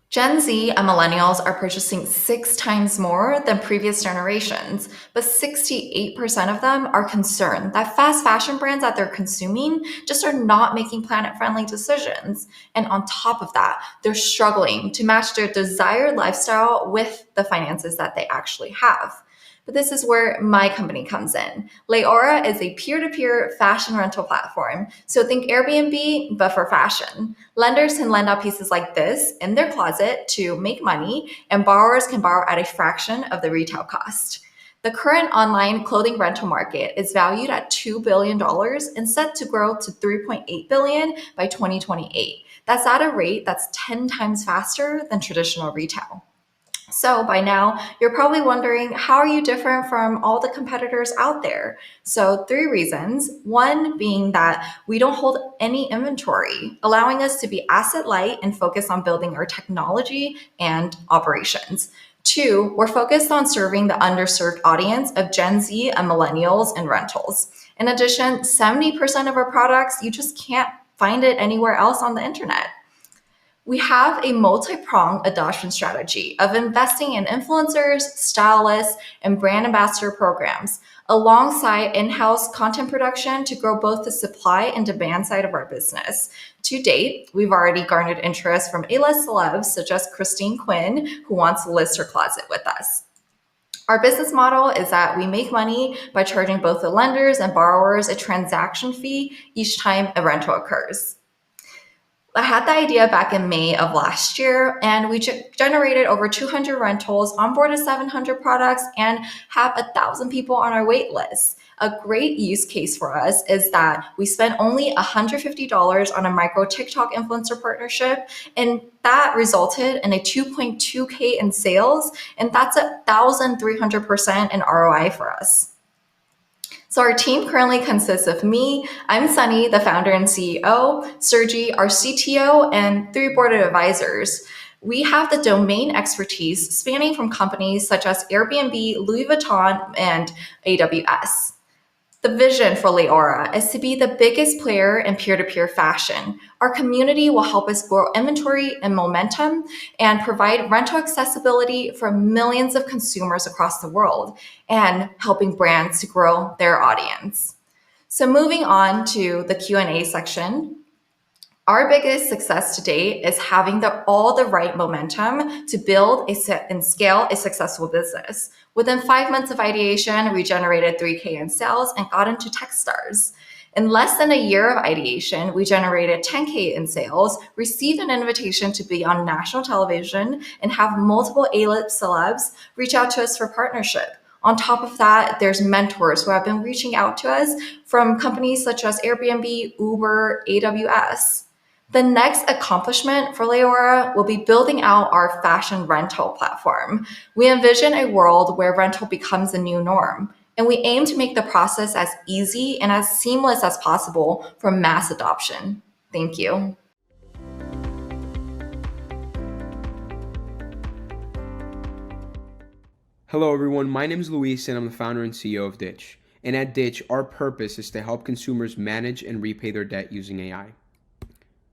Gen Z and millennials are purchasing 6 times more than previous generations, but 68% of them are concerned that fast fashion brands that they're consuming just are not making planet-friendly decisions. And on top of that, they're struggling to match their desired lifestyle with the finances that they actually have. But this is where my company comes in. Leora is a peer-to-peer fashion rental platform. So think Airbnb, but for fashion. Lenders can lend out pieces like this in their closet to make money, and borrowers can borrow at a fraction of the retail cost. The current online clothing rental market is valued at $2 billion and set to grow to $3.8 billion by 2028. That's at a rate that's 10 times faster than traditional retail. So by now, you're probably wondering, how are you different from all the competitors out there? So 3 reasons. 1 being that we don't hold any inventory, allowing us to be asset light and focus on building our technology and operations. 2, we're focused on serving the underserved audience of Gen Z and millennials in rentals. In addition, 70% of our products, you just can't find it anywhere else on the internet. We have a multi-pronged adoption strategy of investing in influencers, stylists, and brand ambassador programs, alongside in-house content production to grow both the supply and demand side of our business. To date, we've already garnered interest from A-list celebs such as Christine Quinn, who wants to list her closet with us. Our business model is that we make money by charging both the lenders and borrowers a transaction fee each time a rental occurs. I had the idea back in May of last year, and we generated over 200 rentals, onboarded 700 products, and have 1,000 people on our wait list. A great use case for us is that we spent only $150 on a micro TikTok influencer partnership, and that resulted in a 2.2K in sales, and that's 1,300% in ROI for us. So our team currently consists of me, I'm Sunny, the founder and CEO, Sergi, our CTO, and 3 board of advisors. We have the domain expertise spanning from companies such as Airbnb, Louis Vuitton, and AWS. The vision for Leora is to be the biggest player in peer-to-peer fashion. Our community will help us grow inventory and momentum and provide rental accessibility for millions of consumers across the world and helping brands to grow their audience. So moving on to the Q&A section. Our biggest success to date is having all the right momentum to build and scale a successful business. Within 5 months of ideation, we generated $3,000 in sales and got into Techstars. In less than a year of ideation, we generated $10,000 in sales, received an invitation to be on national television, and have multiple A-list celebs reach out to us for partnership. On top of that, there's mentors who have been reaching out to us from companies such as Airbnb, Uber, AWS. The next accomplishment for Leora will be building out our fashion rental platform. We envision a world where rental becomes the new norm, and we aim to make the process as easy and as seamless as possible for mass adoption. Thank you. Hello everyone, my name is Luis and I'm the founder and CEO of Ditch. And at Ditch, our purpose is to help consumers manage and repay their debt using AI.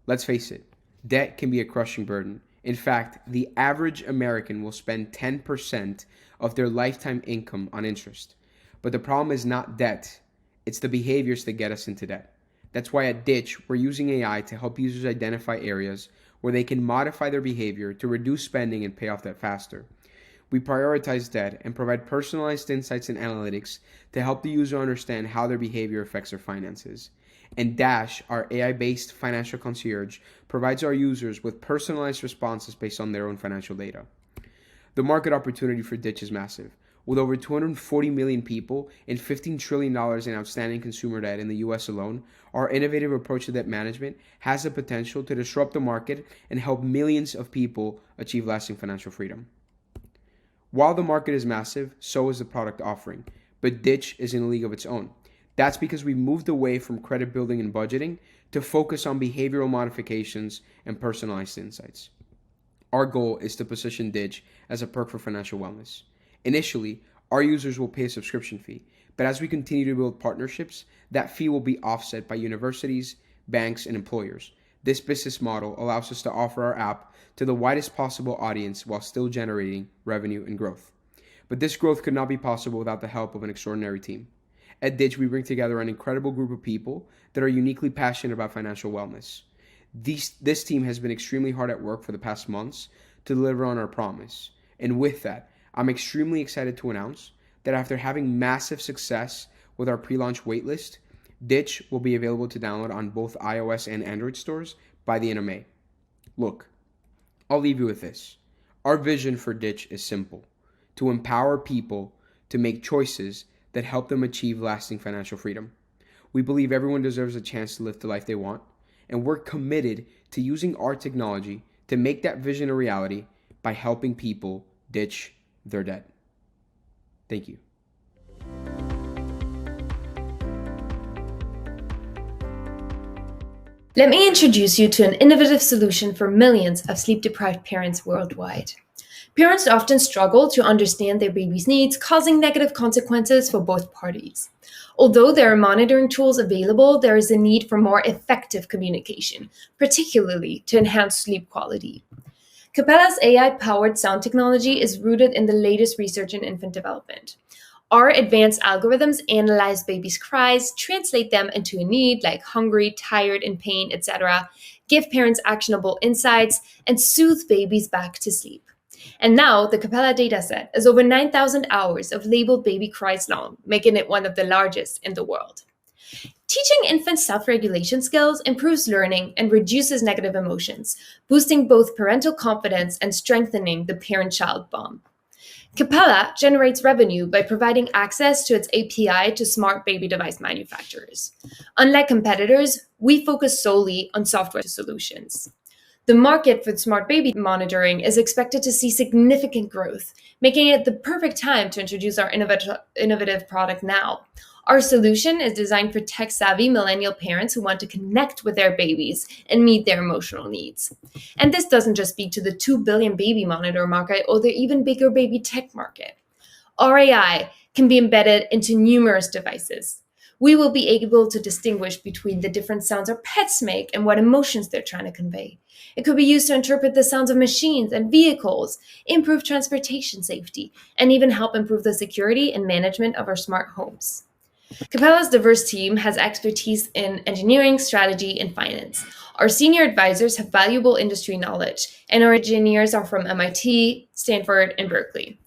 Let's face it, debt can be a crushing burden. In fact, the average American will spend 10% of their lifetime income on interest. But the problem is not debt, it's the behaviors that get us into debt. That's why at Ditch, we're using AI to help users identify areas where they can modify their behavior to reduce spending and pay off debt faster. We prioritize debt and provide personalized insights and analytics to help the user understand how their behavior affects their finances. And Dash, our AI-based financial concierge, provides our users with personalized responses based on their own financial data. The market opportunity for Ditch is massive. With over 240 million people and $15 trillion in outstanding consumer debt in the US alone, our innovative approach to debt management has the potential to disrupt the market and help millions of people achieve lasting financial freedom. While the market is massive, so is the product offering, but Ditch is in a league of its own. That's because we moved away from credit building and budgeting to focus on behavioral modifications and personalized insights. Our goal is to position Ditch as a perk for financial wellness. Initially, our users will pay a subscription fee, but as we continue to build partnerships, that fee will be offset by universities, banks, and employers. This business model allows us to offer our app to the widest possible audience while still generating revenue and growth. But this growth could not be possible without the help of an extraordinary team. At Ditch, we bring together an incredible group of people that are uniquely passionate about financial wellness. This team has been extremely hard at work for the past months to deliver on our promise. And with that, I'm extremely excited to announce that after having massive success with our pre-launch waitlist, Ditch will be available to download on both iOS and Android stores by the end of May. Look, I'll leave you with this. Our vision for Ditch is simple: to empower people to make choices that help them achieve lasting financial freedom. We believe everyone deserves a chance to live the life they want, and we're committed to using our technology to make that vision a reality by helping people ditch their debt. Thank you. Let me introduce you to an innovative solution for millions of sleep-deprived parents worldwide. Parents often struggle to understand their baby's needs, causing negative consequences for both parties. Although there are monitoring tools available, there is a need for more effective communication, particularly to enhance sleep quality. Capella's AI-powered sound technology is rooted in the latest research in infant development. Our advanced algorithms analyze babies' cries, translate them into a need like hungry, tired, in pain, etc., give parents actionable insights, and soothe babies back to sleep. And now, the Capella dataset is over 9,000 hours of labeled baby cries long, making it one of the largest in the world. Teaching infants self-regulation skills improves learning and reduces negative emotions, boosting both parental confidence and strengthening the parent-child bond. Capella generates revenue by providing access to its API to smart baby device manufacturers. Unlike competitors, we focus solely on software solutions. The market for smart baby monitoring is expected to see significant growth, making it the perfect time to introduce our innovative product now. Our solution is designed for tech-savvy millennial parents who want to connect with their babies and meet their emotional needs. And this doesn't just speak to the 2 billion baby monitor market or the even bigger baby tech market. Our AI can be embedded into numerous devices. We will be able to distinguish between the different sounds our pets make and what emotions they're trying to convey. It could be used to interpret the sounds of machines and vehicles, improve transportation safety, and even help improve the security and management of our smart homes. Capella's diverse team has expertise in engineering, strategy, and finance. Our senior advisors have valuable industry knowledge, and our engineers are from MIT, Stanford, and Berkeley.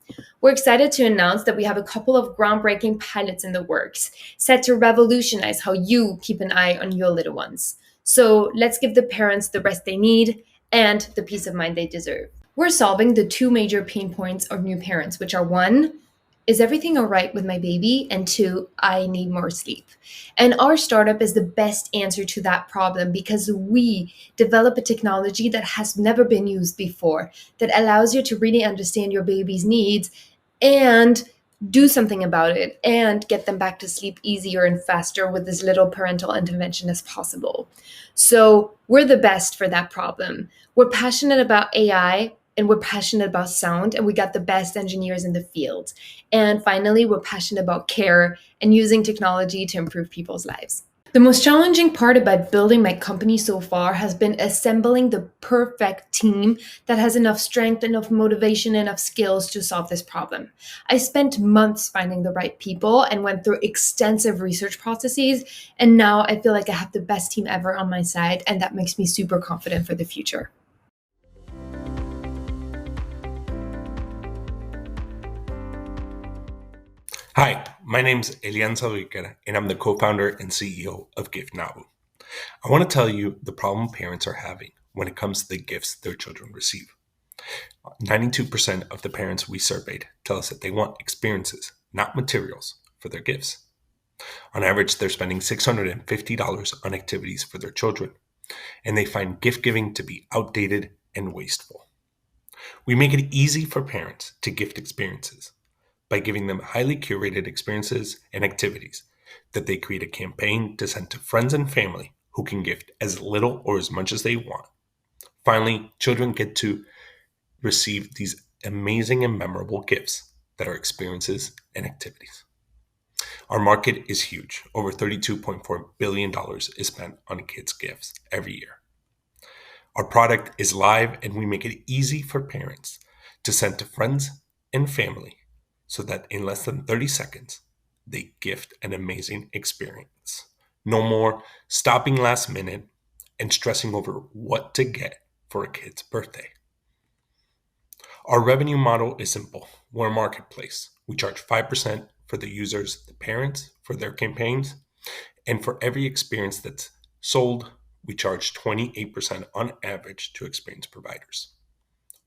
We're excited to announce that we have a couple of groundbreaking pilots in the works, set to revolutionize how you keep an eye on your little ones. So let's give the parents the rest they need and the peace of mind they deserve. We're solving the 2 major pain points of new parents, which are 1, is everything all right with my baby? And 2, I need more sleep. And our startup is the best answer to that problem because we develop a technology that has never been used before, that allows you to really understand your baby's needs and do something about it and get them back to sleep easier and faster with as little parental intervention as possible. So we're the best for that problem. We're passionate about AI, and we're passionate about sound, and we got the best engineers in the field. And finally, we're passionate about care and using technology to improve people's lives. The most challenging part about building my company so far has been assembling the perfect team that has enough strength, enough motivation, enough skills to solve this problem. I spent months finding the right people and went through extensive research processes, and now I feel like I have the best team ever on my side, and that makes me super confident for the future. Hi, my name's Elian Salviquera, and I'm the co-founder and CEO of Gift Nabu. I want to tell you the problem parents are having when it comes to the gifts their children receive. 92% of the parents we surveyed tell us that they want experiences, not materials, for their gifts. On average, they're spending $650 on activities for their children, and they find gift giving to be outdated and wasteful. We make it easy for parents to gift experiences by giving them highly curated experiences and activities that they create a campaign to send to friends and family who can gift as little or as much as they want. Finally, children get to receive these amazing and memorable gifts that are experiences and activities. Our market is huge. Over $32.4 billion is spent on kids' gifts every year. Our product is live, and we make it easy for parents to send to friends and family so that in less than 30 seconds, they gift an amazing experience. No more stopping last minute and stressing over what to get for a kid's birthday. Our revenue model is simple. We're a marketplace. We charge 5% for the users, the parents, for their campaigns, and for every experience that's sold, we charge 28% on average to experience providers.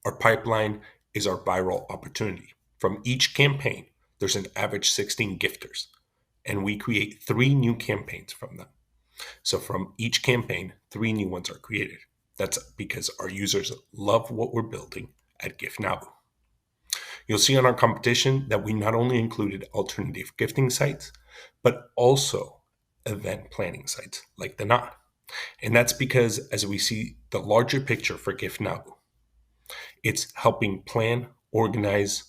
Our pipeline is our viral opportunity. From each campaign, there's an average 16 gifters, and we create 3 new campaigns from them. So from each campaign, 3 new ones are created. That's because our users love what we're building at Gift Nabu. You'll see on our competition that we not only included alternative gifting sites, but also event planning sites like the Knot. And that's because as we see the larger picture for Gift Nabu, it's helping plan, organize,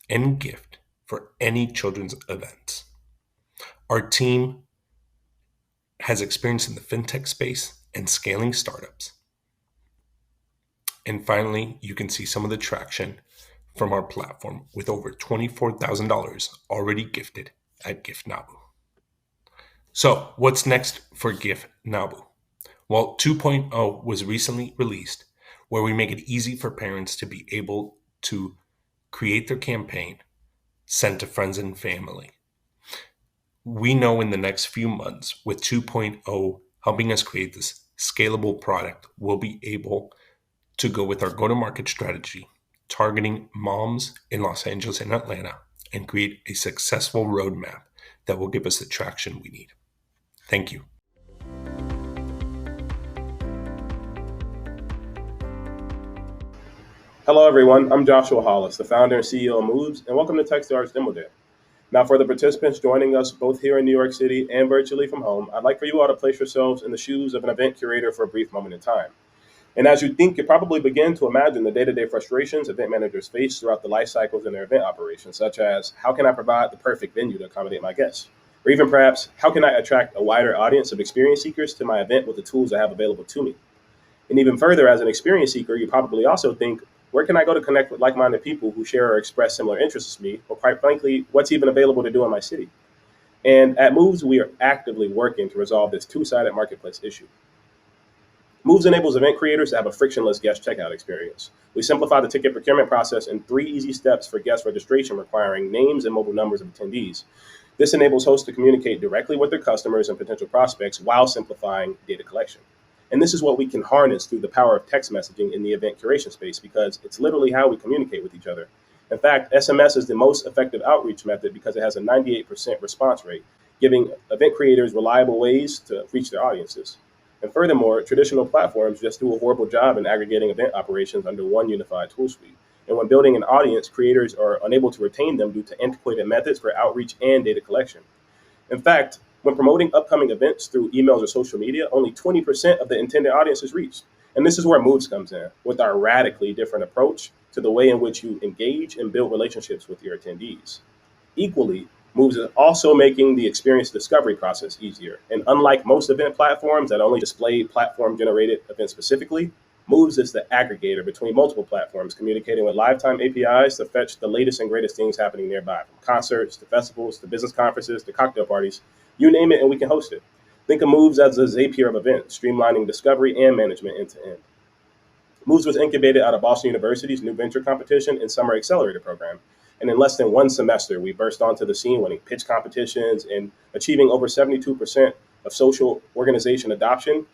and gift for any children's events. Our team has experience in the fintech space and scaling startups. And finally, you can see some of the traction from our platform with over $24,000 already gifted at Gift Nabu. So what's next for Gift Nabu? Well, 2.0 was recently released, where we make it easy for parents to be able to create their campaign, send to friends and family. We know in the next few months, with 2.0 helping us create this scalable product, we'll be able to go with our go-to-market strategy, targeting moms in Los Angeles and Atlanta, and create a successful roadmap that will give us the traction we need. Thank you. Hello, everyone. I'm Joshua Hollis, the founder and CEO of Moves, and welcome to Techstars Demo Day. Now, for the participants joining us both here in New York City and virtually from home, I'd like for you all to place yourselves in the shoes of an event curator for a brief moment in time. And as you think, you probably begin to imagine the day-to-day frustrations event managers face throughout the life cycles in their event operations, such as how can I provide the perfect venue to accommodate my guests? Or even perhaps, how can I attract a wider audience of experience seekers to my event with the tools I have available to me? And even further, as an experience seeker, you probably also think, where can I go to connect with like-minded people who share or express similar interests as me? Or quite frankly, what's even available to do in my city? And at Moves, we are actively working to resolve this two-sided marketplace issue. Moves enables event creators to have a frictionless guest checkout experience. We simplify the ticket procurement process in 3 easy steps for guest registration requiring names and mobile numbers of attendees. This enables hosts to communicate directly with their customers and potential prospects while simplifying data collection. And this is what we can harness through the power of text messaging in the event curation space because it's literally how we communicate with each other. In fact, SMS is the most effective outreach method because it has a 98% response rate, giving event creators reliable ways to reach their audiences. And furthermore, traditional platforms just do a horrible job in aggregating event operations under one unified tool suite. And when building an audience, creators are unable to retain them due to antiquated methods for outreach and data collection. In fact, when promoting upcoming events through emails or social media, only 20% of the intended audience is reached. And this is where Moves comes in, with our radically different approach to the way in which you engage and build relationships with your attendees. Equally, Moves is also making the experience discovery process easier. And unlike most event platforms that only display platform-generated events specifically, Moves is the aggregator between multiple platforms, communicating with lifetime APIs to fetch the latest and greatest things happening nearby, from concerts to festivals to business conferences to cocktail parties. You name it, and we can host it. Think of Moves as a Zapier of events, streamlining discovery and management end-to-end. Moves was incubated out of Boston University's New Venture Competition and Summer Accelerator program. And in less than 1 semester, we burst onto the scene winning pitch competitions and achieving over 72% of social organization adoption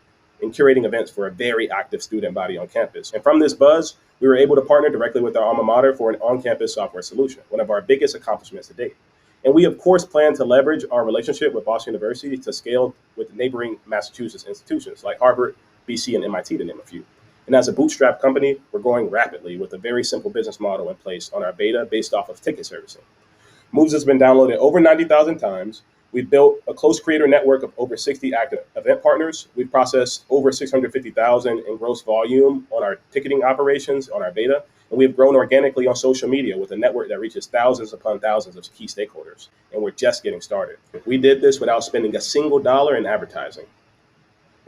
and curating events for a very active student body on campus. And from this buzz, we were able to partner directly with our alma mater for an on-campus software solution, one of our biggest accomplishments to date. And we, of course, plan to leverage our relationship with Boston University to scale with neighboring Massachusetts institutions like Harvard, BC, and MIT, to name a few. And as a bootstrap company, we're growing rapidly with a very simple business model in place on our beta based off of ticket servicing. Moves has been downloaded over 90,000 times. We've built a close creator network of over 60 active event partners. We've processed over 650,000 in gross volume on our ticketing operations on our beta. And we've grown organically on social media with a network that reaches thousands upon thousands of key stakeholders. And we're just getting started. We did this without spending a single dollar in advertising.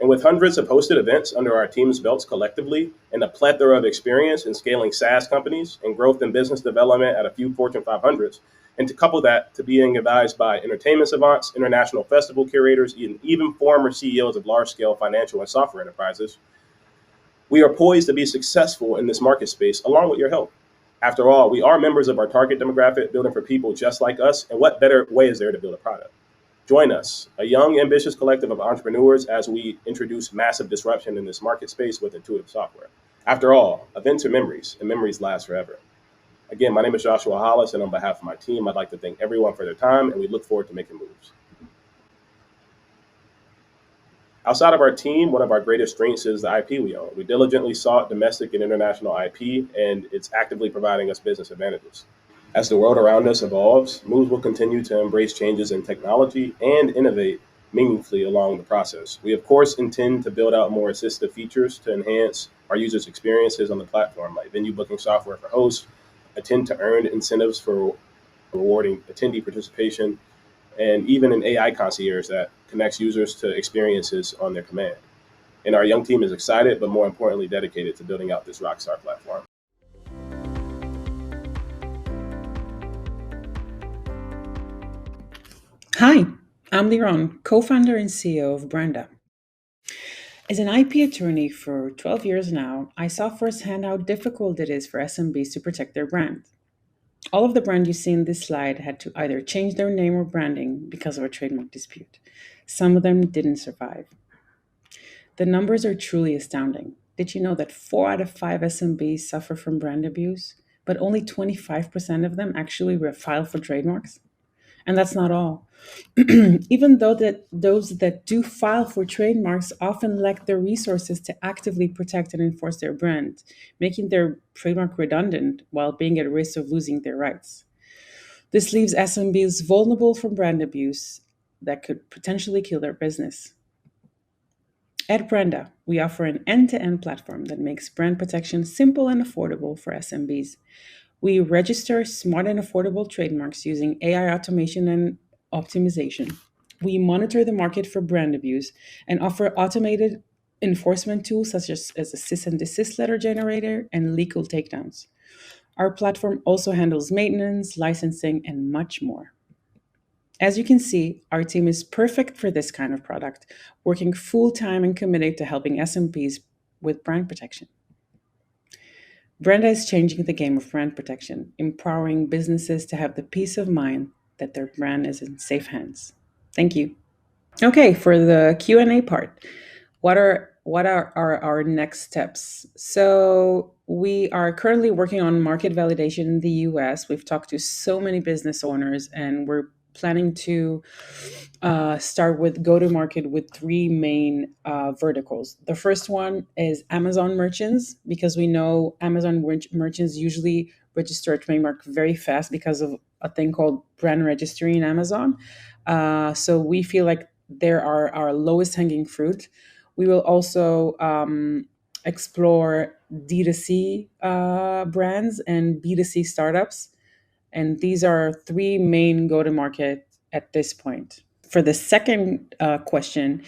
And with hundreds of hosted events under our team's belts collectively, and a plethora of experience in scaling SaaS companies and growth in business development at a few Fortune 500s, and to couple that to being advised by entertainment savants, international festival curators, and even former CEOs of large-scale financial and software enterprises, we are poised to be successful in this market space along with your help. After all, we are members of our target demographic, building for people just like us, and what better way is there to build a product? Join us, a young, ambitious collective of entrepreneurs, as we introduce massive disruption in this market space with intuitive software. After all, events are memories, and memories last forever. Again, my name is Joshua Hollis, and on behalf of my team, I'd like to thank everyone for their time, and we look forward to making moves. Outside of our team, one of our greatest strengths is the IP we own. We diligently sought domestic and international IP, and it's actively providing us business advantages. As the world around us evolves, Moves will continue to embrace changes in technology and innovate meaningfully along the process. We, of course, intend to build out more assistive features to enhance our users' experiences on the platform, like venue booking software for hosts, attend to earn incentives for rewarding attendee participation, and even an AI concierge that connects users to experiences on their command. And our young team is excited, but more importantly, dedicated to building out this rockstar platform. Hi, I'm Leora, co-founder and CEO of Brenda. As an IP attorney for 12 years now, I saw firsthand how difficult it is for SMBs to protect their brand. All of the brands you see in this slide had to either change their name or branding because of a trademark dispute. Some of them didn't survive. The numbers are truly astounding. Did you know that 4 out of 5 SMBs suffer from brand abuse, but only 25% of them actually file for trademarks? And that's not all. Even though those that do file for trademarks often lack the resources to actively protect and enforce their brand, making their trademark redundant while being at risk of losing their rights. This leaves SMBs vulnerable from brand abuse that could potentially kill their business. At Brenda, we offer an end-to-end platform that makes brand protection simple and affordable for SMBs. We register smart and affordable trademarks using AI automation and optimization. We monitor the market for brand abuse and offer automated enforcement tools such as a cease and desist letter generator and legal takedowns. Our platform also handles maintenance, licensing, and much more. As you can see, our team is perfect for this kind of product, working full-time and committed to helping SMBs with brand protection. Brenda is changing the game of brand protection, empowering businesses to have the peace of mind that their brand is in safe hands. Thank you. Okay, for the Q&A part, what are our next steps? So we are currently working on market validation in the US. We've talked to so many business owners, and we're planning to start with go-to-market with three main verticals. The first one is Amazon merchants, because we know Amazon merchants usually register a trademark very fast because of a thing called brand registry in Amazon. So we feel like there are our lowest hanging fruit. We will also explore D2C brands and B2C startups. And these are three main go-to-market at this point. For the second question,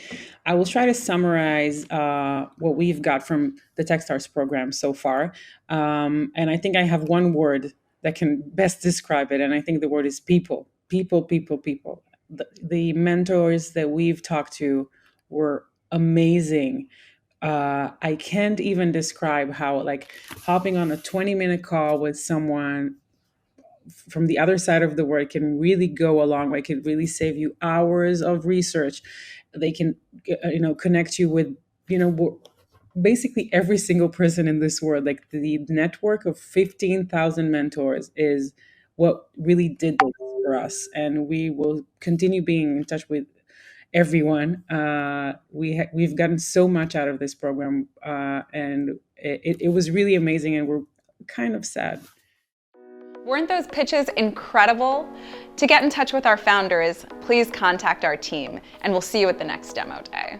I will try to summarize what we've got from the Techstars program so far. And I think I have one word that can best describe it. And I think the word is people. People. The mentors that we've talked to were amazing. I can't even describe how, like, hopping on a 20-minute call with someone from the other side of the world can really go a long way. It can really save you hours of research. They can, connect you with, basically every single person in this world. Like, the network of 15,000 mentors is what really did this for us. And we will continue being in touch with everyone. We've gotten so much out of this program, and it was really amazing, and we're kind of sad. Weren't those pitches incredible? To get in touch with our founders, please contact our team, and we'll see you at the next demo day.